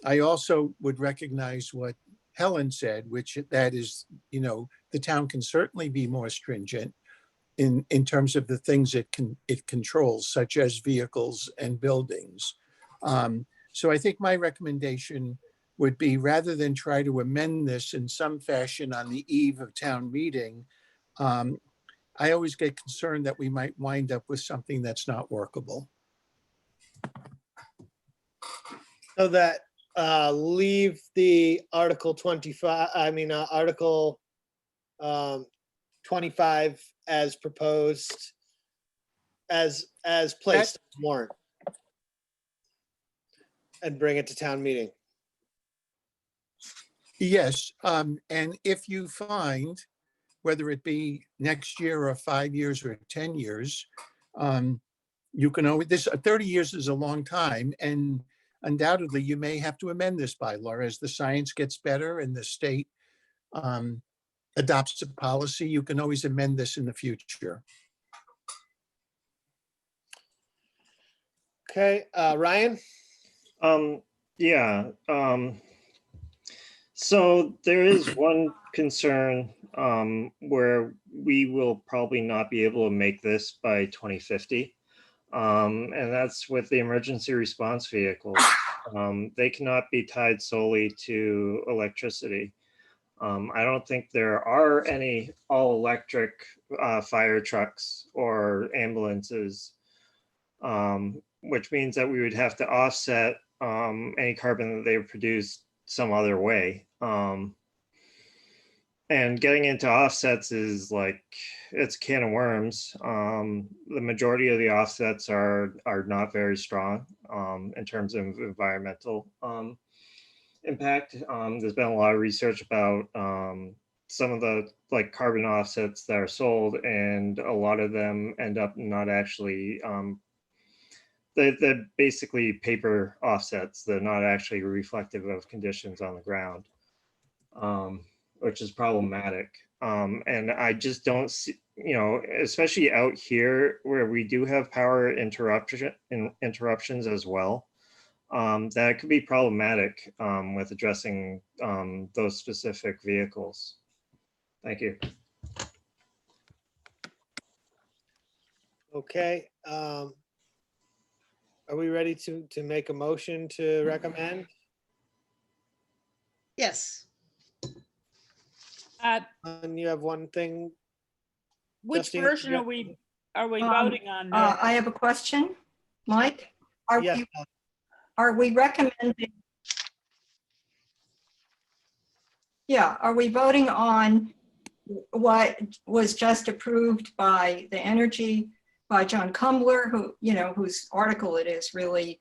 I also would recognize what Helen said, which that is, you know, the town can certainly be more stringent in terms of the things it controls, such as vehicles and buildings. So I think my recommendation would be, rather than try to amend this in some fashion on the eve of town meeting, I always get concerned that we might wind up with something that's not workable. So that leave the Article 25, Article 25 as proposed, as placed on warrant, and bring it to town meeting. Yes, and if you find, whether it be next year or 5 years or 10 years, you can always, 30 years is a long time, and undoubtedly you may have to amend this bylaw as the science gets better and the state adopts a policy. You can always amend this in the future. Okay, Ryan? Yeah. So there is one concern where we will probably not be able to make this by 2050. And that's with the emergency response vehicles. They cannot be tied solely to electricity. I don't think there are any all-electric fire trucks or ambulances, which means that we would have to offset any carbon that they've produced some other way. And getting into offsets is like, it's a can of worms. The majority of the offsets are not very strong in terms of environmental impact. There's been a lot of research about some of the like carbon offsets that are sold, and a lot of them end up not actually, they're basically paper offsets. They're not actually reflective of conditions on the ground. Which is problematic. And I just don't see, you know, especially out here where we do have power interruptions as well, that could be problematic with addressing those specific vehicles. Thank you. Okay. Are we ready to make a motion to recommend? Yes. And you have one thing, Which Justine, version yeah. are we Um, voting on now? I have a question. Mike, are Yes. we, are we recommending? Yeah, are we voting on what was just approved by the energy, by John Kumbler, who, you know, whose article it is really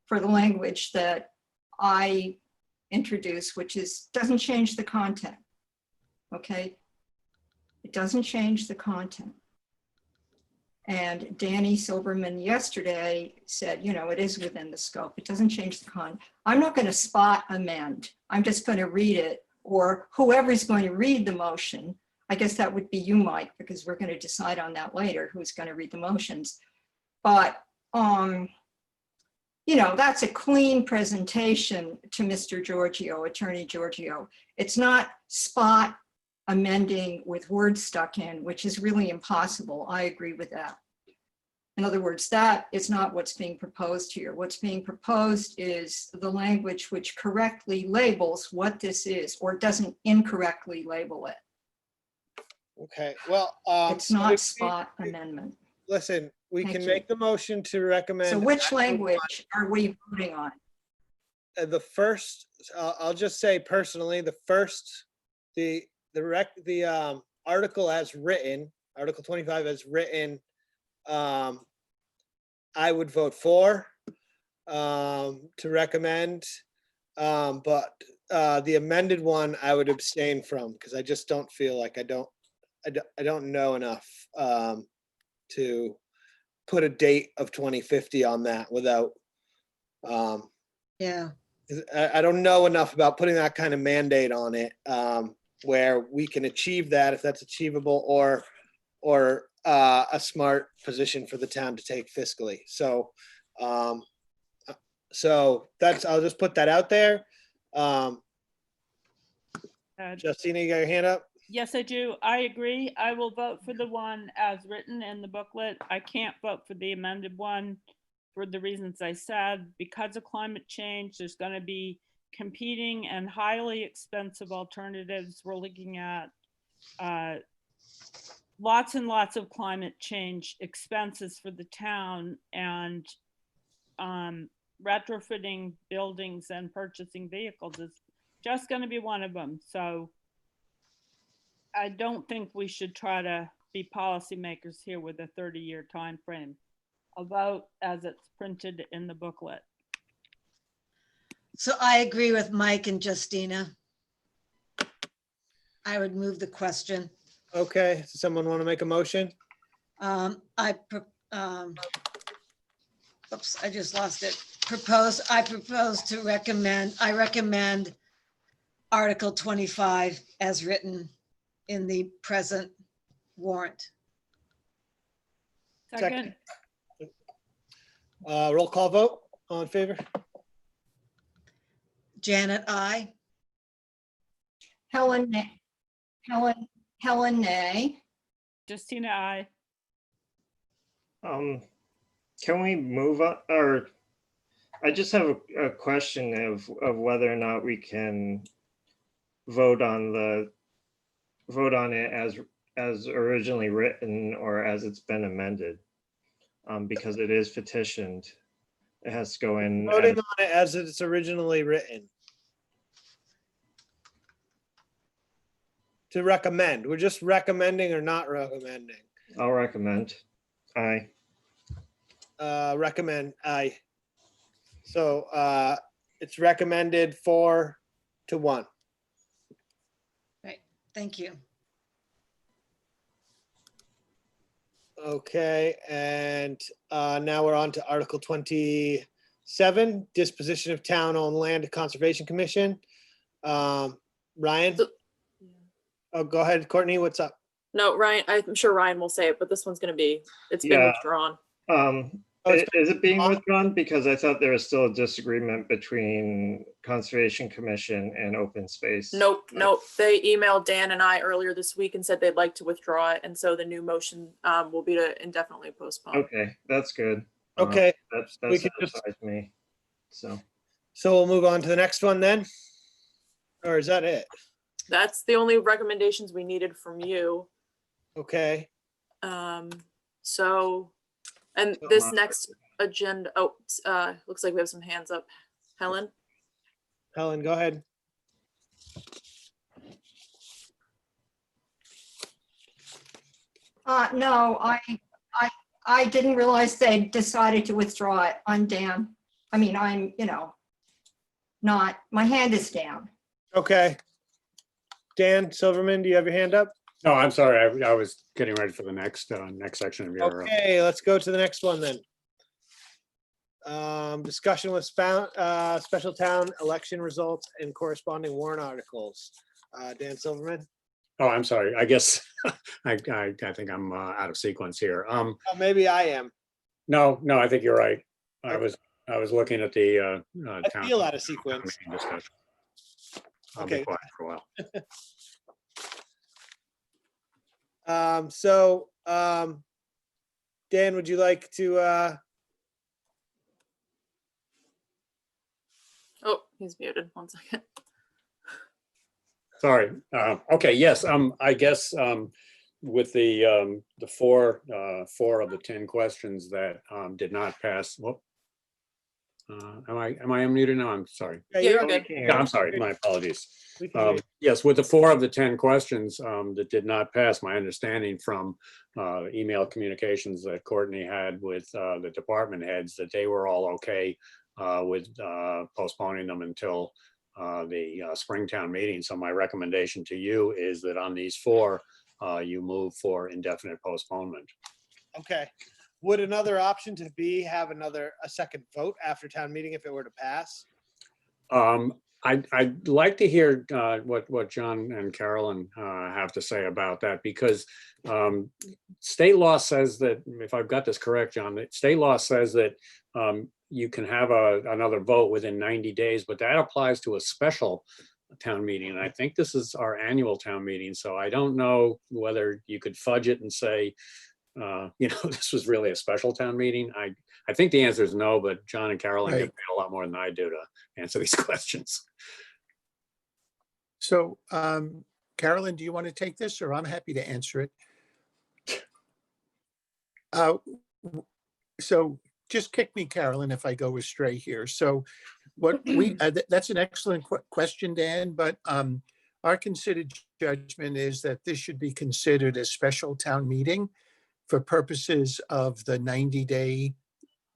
for the language that I introduced, which is, doesn't change the content. Okay? It doesn't change the content. And Danny Silverman yesterday said, you know, it is within the scope. It doesn't change the con. I'm not going to spot amend. I'm just going to read it, or whoever's going to read the motion. I guess that would be you, Mike, because we're going to decide on that later, who's going to read the motions. But, you know, that's a clean presentation to Mr. Giorgio, Attorney Giorgio. It's not spot amending with words stuck in, which is really impossible. I agree with that. In other words, that is not what's being proposed here. What's being proposed is the language which correctly labels what this is, or doesn't incorrectly label it. Okay, well. It's not spot amendment. Listen, we Thank can you. make the motion to recommend. So which Article language are we voting on? The first, I'll just say personally, the first, the article as written, Article 25 as written, I would vote for, to recommend. But the amended one, I would abstain from, because I just don't feel like I don't know enough to put a date of 2050 on that without, Yeah. I don't know enough about putting that kind of mandate on it, where we can achieve that, if that's achievable, or a smart position for the town to take fiscally. So, I'll just put that out there. Justina, you got your hand up? Yes, I do. I agree. I will vote for the one as written in the booklet. I can't vote for the amended one for the reasons I said. Because of climate change, there's going to be competing and highly expensive alternatives. We're looking at lots and lots of climate change expenses for the town, and retrofitting buildings and purchasing vehicles is just going to be one of them. So I don't think we should try to be policymakers here with a 30-year time frame. I'll vote as it's printed in the booklet. So I agree with Mike and Justina. I would move the question. Okay, does someone want to make a motion? Oops, I just lost it. I recommend Article 25 as written in the present warrant. Second. Roll call vote, all in favor? Janet, I. Helen, nay. Justina, I. Can we move on, or I just have a question of whether or not we can vote on it as originally written or as it's been amended, because it is petitioned. It has to go in. Voting on it as it's originally written. To recommend, we're just recommending or not recommending. I'll recommend. Aye. Recommend, aye. So it's recommended 4-1. Right, thank you. Okay, and now we're on to Article 27, disposition of town-owned land conservation commission. Ryan? Oh, go ahead, Courtney, what's up? No, Ryan, I'm sure Ryan will say it, but this one's gonna be, it's been Yeah. withdrawn. Is it being withdrawn? Because I thought there was still a disagreement between Conservation Commission and Open Space. Nope. They emailed Dan and I earlier this week and said they'd like to withdraw it. And so the new motion will be to indefinitely postpone. Okay, that's good. Okay, That's we could just- besides me. So, so we'll move on to the next one then? Or is that it? That's the only recommendations we needed from you. Okay, So, and Still this not- next agenda, looks like we have some hands up. Helen? Helen, go ahead. No, I didn't realize they decided to withdraw it. I'm Dan. I mean, I'm, not, my hand is down. Okay. Dan Silverman, do you have your hand up? No, I'm sorry. I was getting ready for the next section of your. Okay, let's go to the next one then. Discussion with special town election results and corresponding warrant articles. Dan Silverman? Oh, I'm sorry. I guess I think I'm out of sequence here. Oh, maybe I am. No, I think you're right. I was looking at the I town feel out of sequence. meeting discussion. I'll be Okay. quiet for a while. Dan, would you like to, Oh, he's muted. One second. Sorry. Okay, yes, I guess with the four of the 10 questions that did not pass. Whoop. Am I unmuted now? I'm sorry. yeah, Yeah, you're you're good. Yeah, I'm sorry. My apologies. we can hear you. Yes, with the 4 of the 10 questions that did not pass, my understanding from email communications that Courtney had with the department heads, that they were all okay with postponing them until the Springtown meeting. So my recommendation to you is that on these 4, you move for indefinite postponement. Okay. Would another option to be have a second vote after town meeting if it were to pass? I'd like to hear what John and Carolyn have to say about that, because state law says that, if I've got this correct, John, that state law says that you can have another vote within 90 days, but that applies to a special town meeting. And I think this is our annual town meeting. So I don't know whether you could fudge it and say, this was really a special town meeting. I think the answer is no, but John and Carolyn Right. get paid a lot more than I do to answer these questions. So, Carolyn, do you want to take this, or I'm happy to answer it? So just kick me, Carolyn, if I go astray here. So what that's an excellent question, Dan, but our considered judgment is that this should be considered a special town meeting for purposes of the 90-day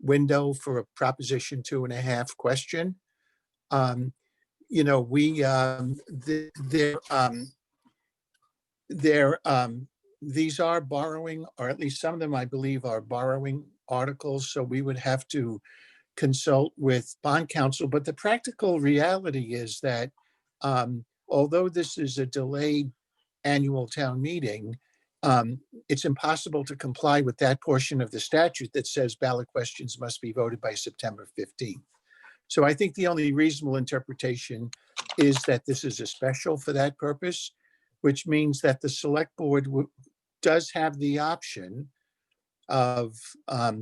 window for a Proposition 2.5 question. These are borrowing, or at least some of them, I believe, are borrowing articles. So we would have to consult with bond counsel. But the practical reality is that although this is a delayed annual town meeting, it's impossible to comply with that portion of the statute that says ballot questions must be voted by September 15th. So I think the only reasonable interpretation is that this is a special for that purpose, which means that the select board does have the option of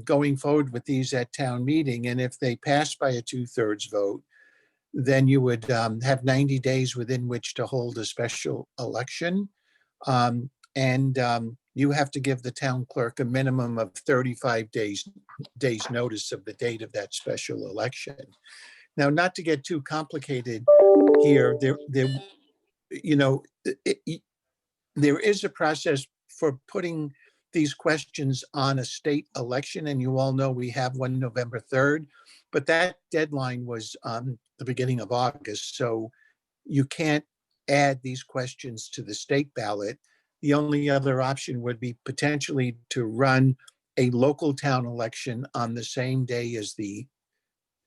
going forward with these at town meeting. And if they pass by a 2/3 vote, then you would have 90 days within which to hold a special election. You have to give the town clerk a minimum of 35 days notice of the date of that special election. Now, not to get too complicated here, there is a process for putting these questions on a state election, and you all know we have one November 3rd, but that deadline was the beginning of August, so you can't add these questions to the state ballot. The only other option would be potentially to run a local town election on the same day as the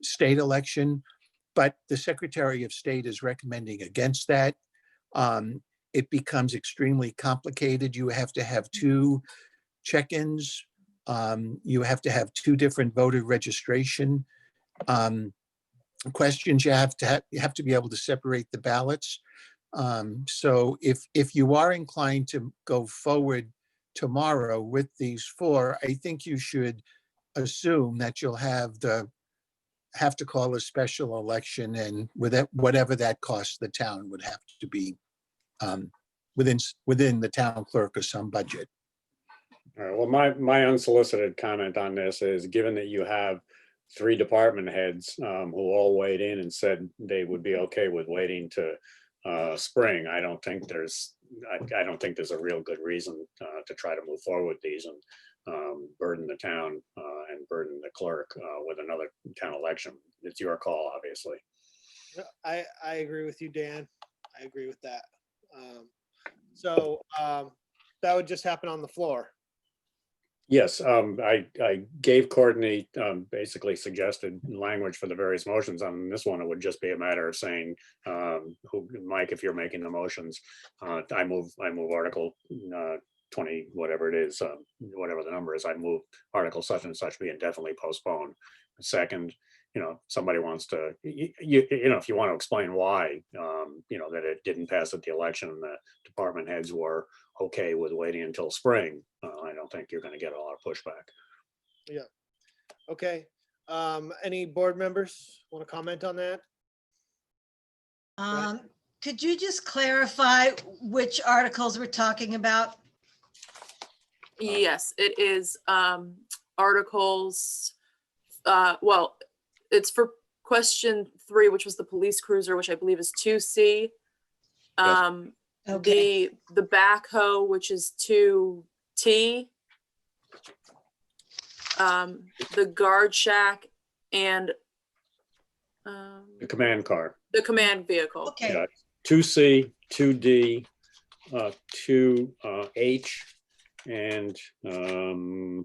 state election, but the Secretary of State is recommending against that. It becomes extremely complicated. You have to have 2 check-ins. You have to have 2 different voter registration questions. You have to be able to separate the ballots. So if you are inclined to go forward tomorrow with these 4, I think you should assume that you'll have to call a special election, and with it, whatever that costs the town would have to be within the town clerk or some budget. All right, well, my unsolicited comment on this is, given that you have 3 department heads who all weighed in and said they would be okay with waiting to spring, I don't think there's a real good reason to try to move forward with these and burden the town and burden the clerk with another town election. It's your call, obviously. I agree with you, Dan. I agree with that. So that would just happen on the floor. Yes, I gave Courtney basically suggested language for the various motions. On this one, it would just be a matter of saying, Mike, if you're making the motions, I move Article 20, whatever it is, whatever the number is, I move Article such and such be indefinitely postponed. Second, somebody wants to, if you want to explain why, that it didn't pass at the election and the department heads were okay with waiting until spring, I don't think you're going to get a lot of pushback. Yeah. Okay. Any board members want to comment on that? Could you just clarify which articles we're talking about? Yes, it is articles, well, it's for question 3, which was the police cruiser, which I believe is 2C. Okay. The backhoe, which is 2T. The guard shack and The command car. the command vehicle. Okay. Yeah, 2C, 2D, 2H, and 2J.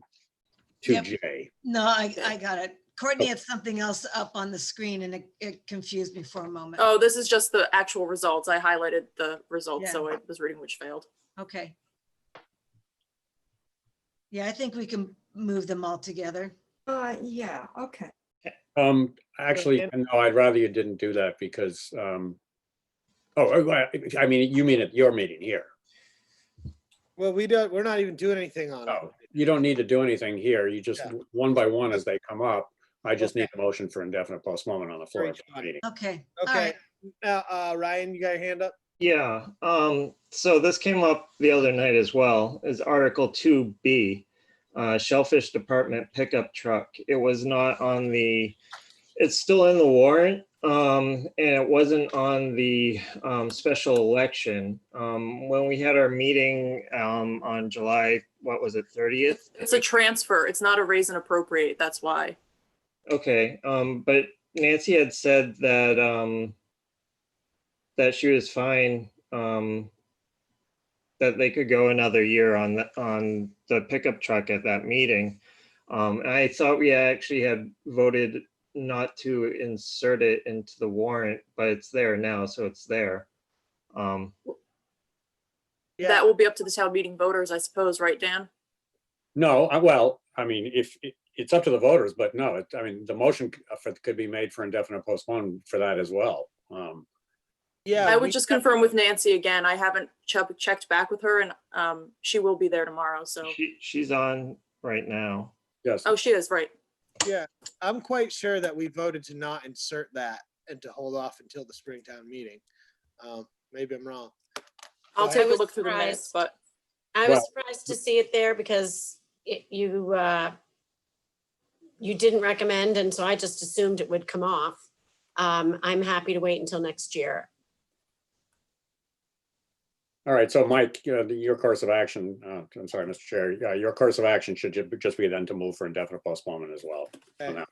No, I got it. Courtney had something else up on the screen and it confused me for a moment. Oh, this is just the actual results. I highlighted the results, so I was reading which failed. Okay. Yeah, I think we can move them all together. Yeah, okay. Actually, no, I'd rather you didn't do that because, I mean, you mean at your meeting here. Well, we're not even doing anything on it. No, you don't need to do anything here. You just, one by one as they come up, I just need a motion for indefinite postponement on the floor of the meeting. Okay. All Okay. right. Now, Ryan, you got your hand up? Yeah, so this came up the other night as well, is Article 2B, Shellfish Department pickup truck. It was not on it's still in the warrant, and it wasn't on the special election. When we had our meeting on July, what was it, 30th? It's a transfer. It's not a raise and appropriate. That's why. Okay, but Nancy had said that that she was fine, that they could go another year on the pickup truck at that meeting. And I thought we actually had voted not to insert it into the warrant, but it's there now, so it's there. Yeah. That will be up to the town meeting voters, I suppose, right, Dan? No, well, I mean, if it's up to the voters, but no, I mean, the motion could be made for indefinite postponement for that as well. Yeah. I would just confirm with Nancy again. I haven't checked back with her, and she will be there tomorrow. So She's on right now. Yes. oh, she is right. Yeah, I'm quite sure that we voted to not insert that and to hold off until the Springtown meeting. Maybe I'm wrong. I'll I take a was look through the minutes, surprised. but I was Well- surprised to see it there because you didn't recommend, and so I just assumed it would come off. I'm happy to wait until next year. All right, so Mike, your course of action, I'm sorry, Mr. Chair, your course of action should just be then to move for indefinite postponement as well. Okay.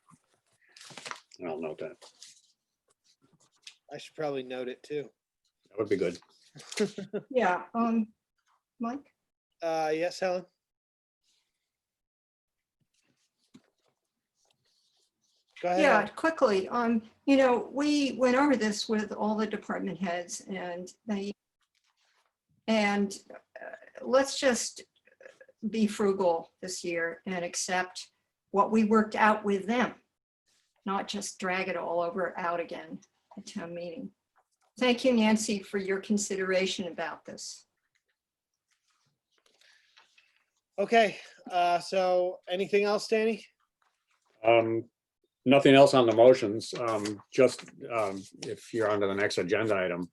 And I'll note that. I should probably note it too. That would be good. Yeah, Mike? Yes, Helen? Go ahead. Yeah, quickly, we went over this with all the department heads and let's just be frugal this year and accept what we worked out with them, not just drag it all out again at town meeting. Thank you, Nancy, for your consideration about this. Okay, so anything else, Danny? Nothing else on the motions, just if you're on to the next agenda item.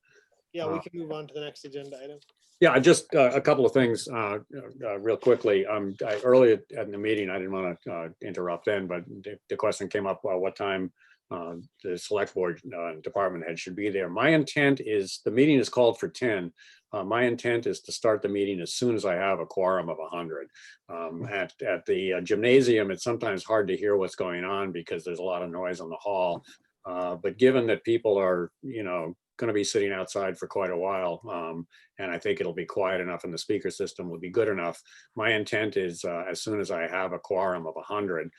Yeah, we can move on to the next agenda item. Yeah, just a couple of things real quickly. Earlier in the meeting, I didn't want to interrupt then, but the question came up, what time the select board department head should be there. My intent is, the meeting is called for 10. My intent is to start the meeting as soon as I have a quorum of 100. At the gymnasium, it's sometimes hard to hear what's going on because there's a lot of noise on the hall. But given that people are, going to be sitting outside for quite a while, and I think it'll be quiet enough and the speaker system will be good enough. My intent is as soon as I have a quorum of 100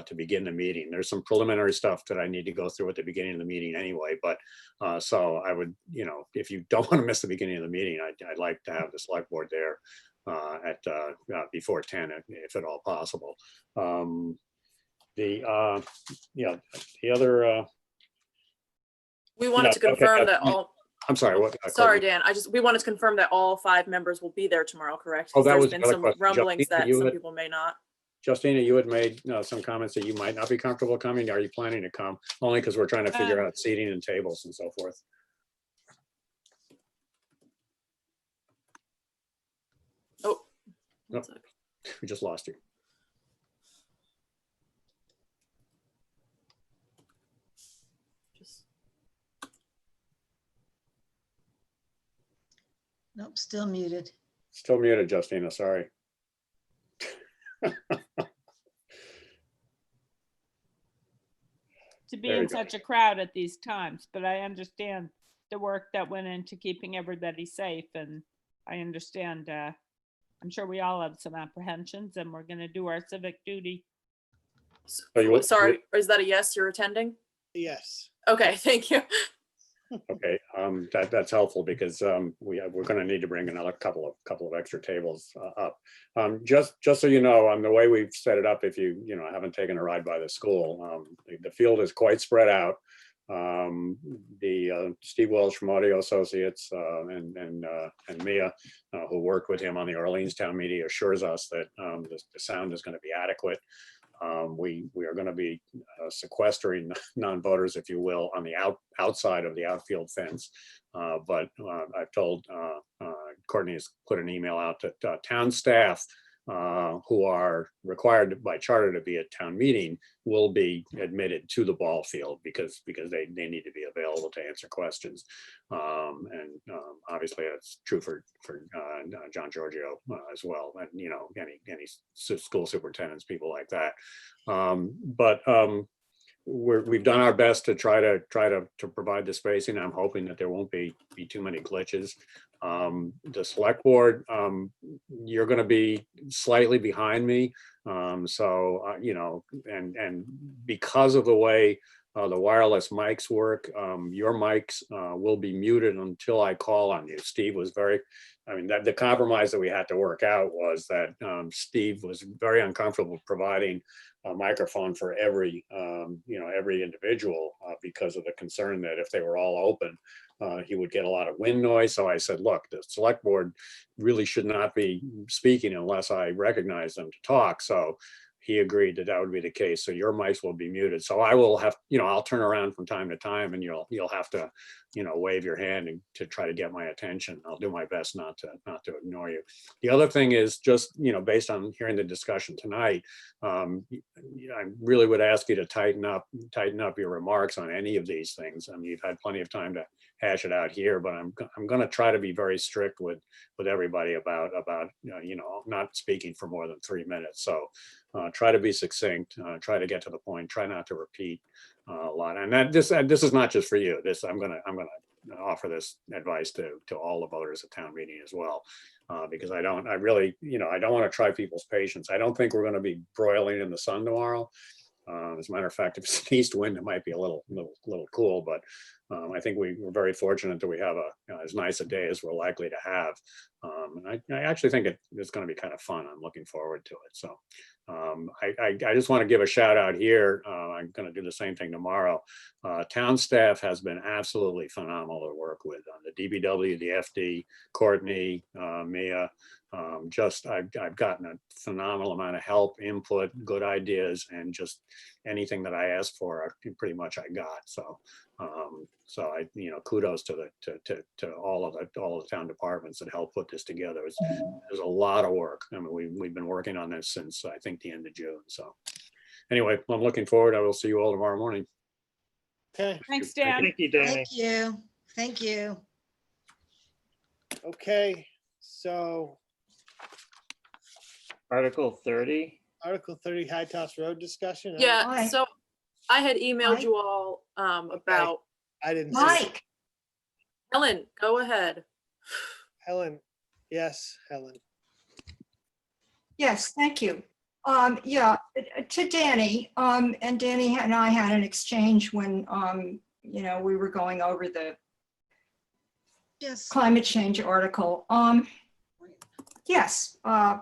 to begin the meeting. There's some preliminary stuff that I need to go through at the beginning of the meeting anyway, but so I would, if you don't want to miss the beginning of the meeting, I'd like to have the select board there at before 10 if at all possible. The other We wanted to okay, confirm that all, I'm sorry, what? sorry, Dan, we wanted to confirm that all 5 members will be there tomorrow, correct? Oh, 'Cause that there's was been the other some question. rumblings Justina, that you some had- people may not. Justina, you had made some comments that you might not be comfortable coming. Are you planning to come? Only because we're trying to figure out seating and tables and so forth. Oh. No. We just lost you. Nope, still muted. Still muted, Justina, sorry. To be There in you go. such a crowd at these times, but I understand the work that went into keeping everybody safe, and I understand, I'm sure we all have some apprehensions, and we're gonna do our civic duty. So you would- Sorry, is that a yes, you're attending? Yes. Okay, thank you. Okay, that's helpful because we're going to need to bring another couple of extra tables up. Just so you know, the way we've set it up, if you haven't taken a ride by the school, the field is quite spread out. Steve Welsh from Audio Associates and Mia, who worked with him on the Orleans Town Meeting, assures us that the sound is going to be adequate. We are going to be sequestering non-voters, if you will, on the outside of the outfield fence. But I've told Courtney has put an email out to town staff who are required by charter to be at town meeting will be admitted to the ball field because they need to be available to answer questions. Obviously that's true for John Giorgio as well, and any school superintendents, people like that. We've done our best to try to provide the spacing. I'm hoping that there won't be too many glitches. The select board, you're going to be slightly behind me. And because of the way the wireless mics work, your mics will be muted until I call on you. Steve was the compromise that we had to work out was that Steve was very uncomfortable providing a microphone for every individual because of the concern that if they were all open, he would get a lot of wind noise. So I said, look, the select board really should not be speaking unless I recognize them to talk. So he agreed that would be the case. So your mics will be muted. So I will have, I'll turn around from time to time and you'll have to, wave your hand to try to get my attention. I'll do my best not to ignore you. The other thing is just, based on hearing the discussion tonight, I really would ask you to tighten up your remarks on any of these things. You've had plenty of time to hash it out here, but I'm going to try to be very strict with everybody about not speaking for more than 3 minutes. So try to be succinct, try to get to the point, try not to repeat a lot. And this is not just for you. I'm going to offer this advice to all the voters at town meeting as well, because I don't want to try people's patience. I don't think we're going to be broiling in the sun tomorrow. As a matter of fact, if it's an east wind, it might be a little cool, but I think we're very fortunate that we have as nice a day as we're likely to have. And I actually think it's going to be kind of fun. I'm looking forward to it. So I just want to give a shout out here. I'm going to do the same thing tomorrow. Town staff has been absolutely phenomenal to work with on the DBW, the FD, Courtney, Mia. I've gotten a phenomenal amount of help, input, good ideas, and just anything that I asked for, pretty much I got. So, kudos to all of the town departments that helped put this together. There's a lot of work. I mean, we've been working on this since I think the end of June. So, anyway, I'm looking forward. I will see you all tomorrow morning. Okay, Thanks, Dan. Thank you, Danny. Thank you. Thank you. okay, so Article 30. Article 30, High Toss Road discussion. Yeah, Hi. so I had emailed Hi. you all about, I didn't see it. Mike, Helen, go ahead. Helen. Yes, Helen. yes, thank you. Yeah, to Danny, and Danny and I had an exchange when, we were going over the Yes. climate change article. Yes,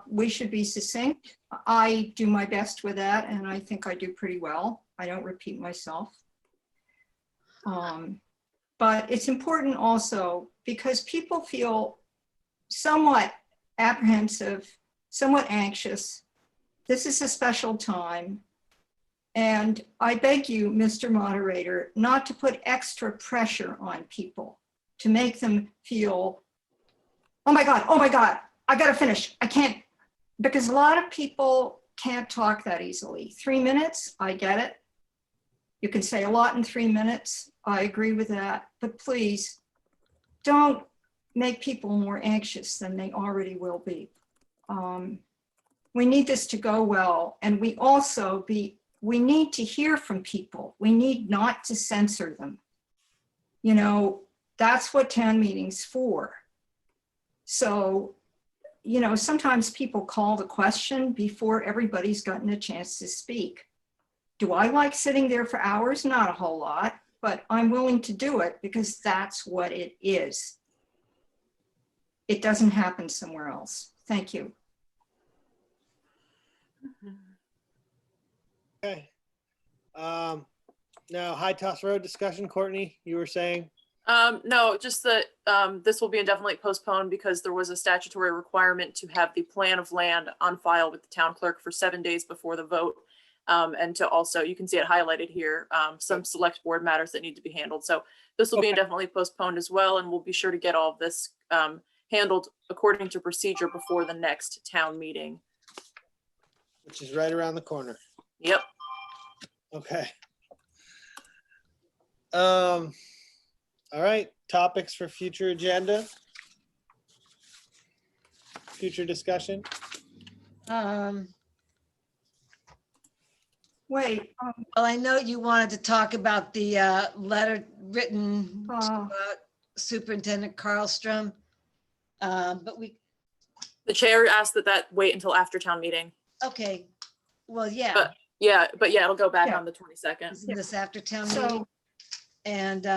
we should be succinct. I do my best with that, and I think I do pretty well. I don't repeat myself. But it's important also because people feel somewhat apprehensive, somewhat anxious. This is a special time. And I beg you, Mr. Moderator, not to put extra pressure on people to make them feel, oh my God, I gotta finish. I can't, because a lot of people can't talk that easily. 3 minutes, I get it. You can say a lot in 3 minutes. I agree with that, but please don't make people more anxious than they already will be. We need this to go well, and we need to hear from people. We need not to censor them. That's what town meeting's for. So, sometimes people call the question before everybody's gotten a chance to speak. Do I like sitting there for hours? Not a whole lot, but I'm willing to do it because that's what it is. It doesn't happen somewhere else. Thank you. Okay. Now, High Toss Road discussion, Courtney, you were saying? No, just that this will be indefinitely postponed because there was a statutory requirement to have the plan of land on file with the town clerk for 7 days before the vote. And to also, you can see it highlighted here, some select board matters that need to be handled. So this will be Okay. indefinitely postponed as well, and we'll be sure to get all of this handled according to procedure before the next town meeting. Which is right around the corner. Yep. Okay. All right, topics for future agenda. Future discussion. Wait, Well, I know you wanted to talk about the letter written to Superintendent Carlstrom, but The chair asked that wait until after town meeting. okay, well, yeah. But yeah, it'll go back Yeah. on the 22nd. Isn't this after town So- meeting? And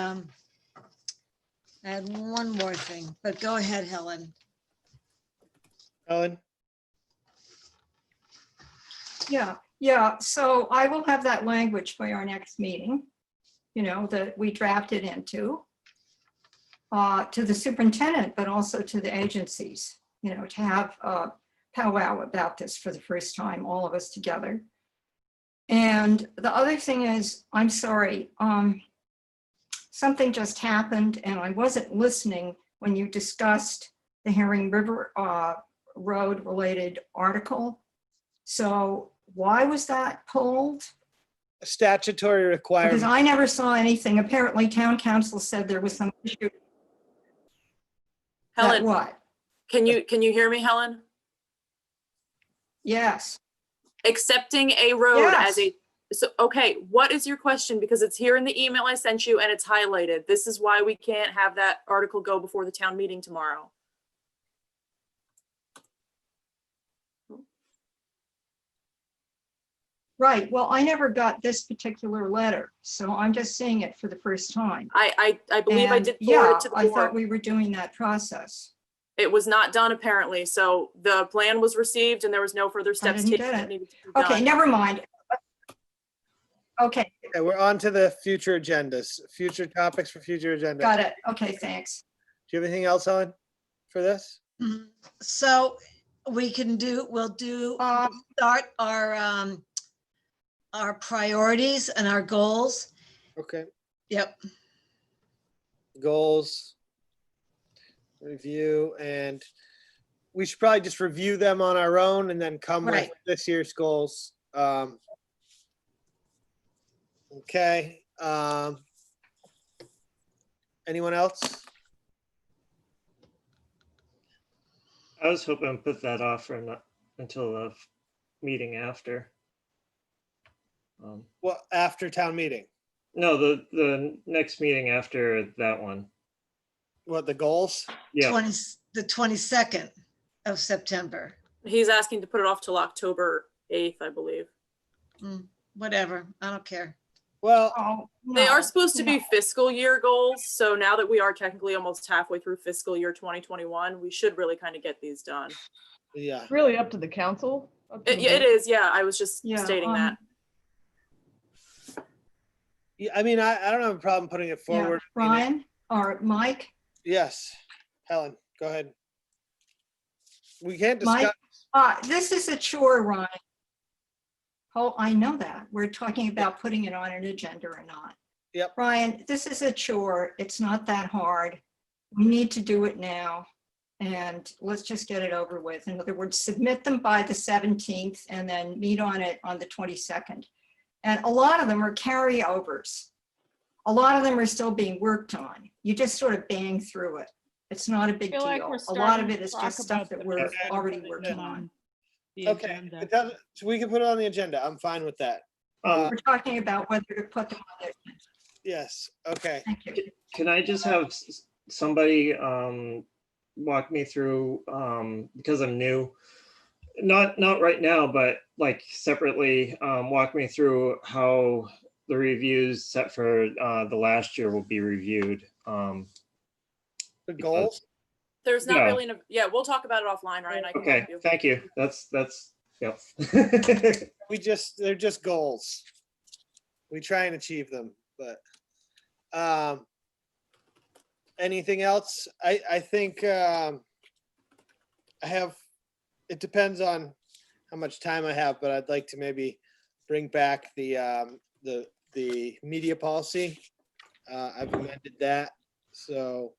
I had one more thing, but go ahead, Helen. Ellen? yeah. So I will have that language by our next meeting, that we drafted into to the superintendent, but also to the agencies, to have a powwow about this for the first time, all of us together. And the other thing is, I'm sorry, something just happened and I wasn't listening when you discussed the Herring River Road related article. So why was that pulled? A statutory Because requirement. I never saw anything. Apparently town council said there was some issue. That Helen, what? can you hear me, Helen? Yes. Accepting a road as Yes. okay, what is your question? Because it's here in the email I sent you and it's highlighted. This is why we can't have that article go before the town meeting tomorrow. Right. Well, I never got this particular letter, so I'm just seeing it for the first time. I believe I And did forward yeah, it to the I thought board. we were doing that process. It was not done apparently. So the plan was received and there was no further steps didn't taken get that it. needed to be Okay, done. never mind. Okay, Okay, we're on to the future agendas, future topics for future agenda. got it. Okay, thanks. Do you have anything else, Helen, for this? So we can do, we'll start our priorities and our goals. Okay, Yep. goals, review, and we should probably just review them on our own and then come with Right. this year's goals. Okay. Anyone else? I was hoping to put that off for until the meeting after. Well, after town meeting, No, the next meeting after that one. what, the goals? Yeah, The 22nd of September, He's asking to put it off till October 8th, I believe. whatever. I don't care. Well, Oh, They no, are supposed to be no. fiscal year goals. So now that we are technically almost halfway through fiscal year 2021, we should really kind of get these done. yeah, Really up to the council? Up to the Yeah, it board? is. Yeah, I was just Yeah, stating that. yeah, I mean, I don't have a problem putting it Yeah, forward. Brian or Mike? Yes, Helen, go ahead. We can't Mike? discuss, This is a chore, Ryan. Oh, I know that. We're talking about putting it on an agenda or not. Yep. Ryan, this is a chore. It's not that hard. We need to do it now. And let's just get it over with. In other words, submit them by the 17th and then meet on it on the 22nd. And a lot of them are carryovers. A lot of them are still being worked on. You just sort of bang through it. It's not a big Feel like deal. we're A lot of starting it to is talk just stuff about that the we're rest of already the working agenda. on. The okay, agenda. it doesn't, so we can put it on the agenda. I'm fine with that. We're talking about whether to put them on there. Yes, okay. Thank you. can I just have somebody walk me through, because I'm new, not right now, but like separately, walk me through how the reviews set for the last year will be reviewed. The goals? There's not Yeah. really, yeah, we'll talk about it offline, Ryan. I can Okay, help you. thank you. That's, yep. They're just goals. We try and achieve them, but anything else? I think I have, it depends on how much time I have, but I'd like to maybe bring back the media policy. I've amended that, so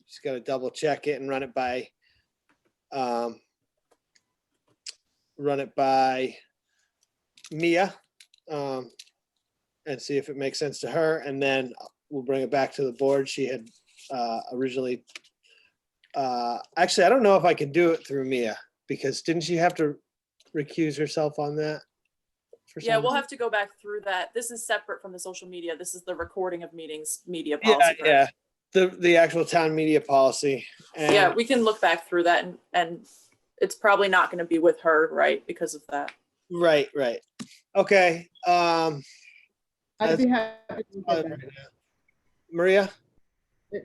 just gotta double check it and run it by Mia, and see if it makes sense to her, and then we'll bring it back to the board. She had originally, actually, I don't know if I can do it through Mia, because didn't she have to recuse herself on that? for Yeah, some we'll reason? have to go back through that. This is separate from the social media. This is the recording of meetings, media Yeah, policy. yeah, correct? the actual town media policy. Yeah, And we can look back through that and it's probably not going to be with her, right? Because of that. right. Okay, I'd That's- be happy to look at that. Maria?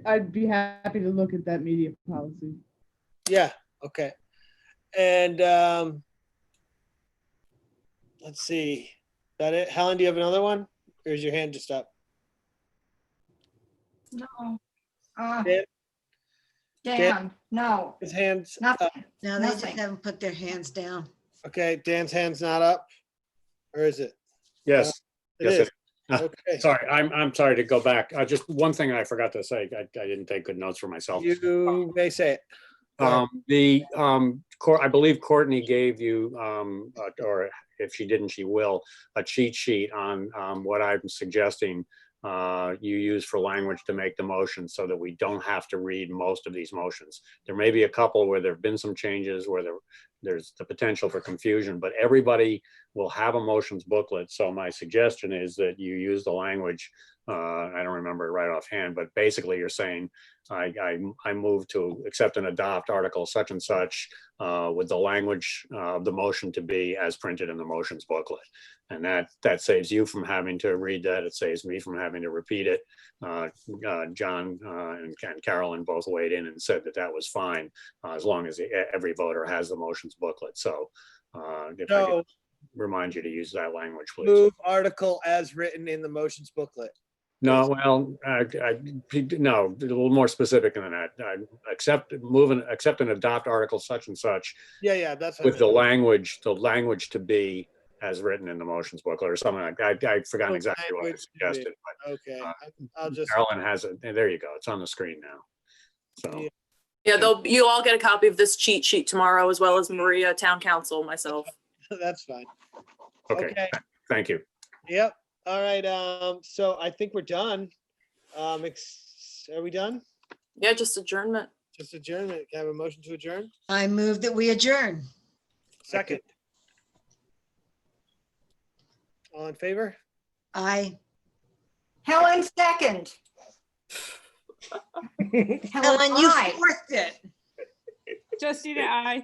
I'd be happy to look at that media policy. Yeah, okay. And let's see, that it? Helen, do you have another one? Or is your hand just up? No. Dan? Dan, no, His hand's up. nothing. No, they just Nothing. haven't put their hands down. Okay, Dan's hand's not up? Or is it? Yes, It yes, is. it- Okay. sorry, I'm sorry to go back. Just one thing I forgot to say. I didn't take good notes for myself. You may say it. Go ahead. I believe Courtney gave you, or if she didn't, she will, a cheat sheet on what I'm suggesting you use for language to make the motion so that we don't have to read most of these motions. There may be a couple where there've been some changes where there's the potential for confusion, but everybody will have a motions booklet. So my suggestion is that you use the language I don't remember it right offhand, but basically you're saying, I move to accept and adopt Article such and such with the language of the motion to be as printed in the motions booklet. And that saves you from having to read that. It saves me from having to repeat it. John and Carolyn both weighed in and said that that was fine, as long as every voter has the motions booklet. So if I could remind you to use that language, please. Move article as written in the motions booklet. No, well, no, a little more specific than that. Accept and adopt Article such and such Yeah, that's what I with the meant. language to be as written in the motions booklet or something like that. I've forgotten Oh, exactly what I language to be. suggested, but Okay, I'll just, Carolyn has it. There you go. It's on the screen now. So, Yeah, you'll all get a copy of this cheat sheet tomorrow, as well as Maria, town council, myself. that's fine. okay, thank you. Yep. All right. So I think we're done. Are we done? Yeah, just adjournment. Just adjournment. Can I have a motion to adjourn? I move that we adjourn. Second. All in favor? I, Helen second. Helen, you aye. forced it. Justina, I.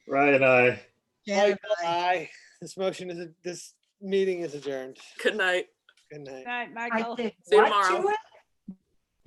Ryan, I. Janet, aye. Aye. This meeting is adjourned. Good night. Good night. Night, I Michael. did See you what tomorrow. to it?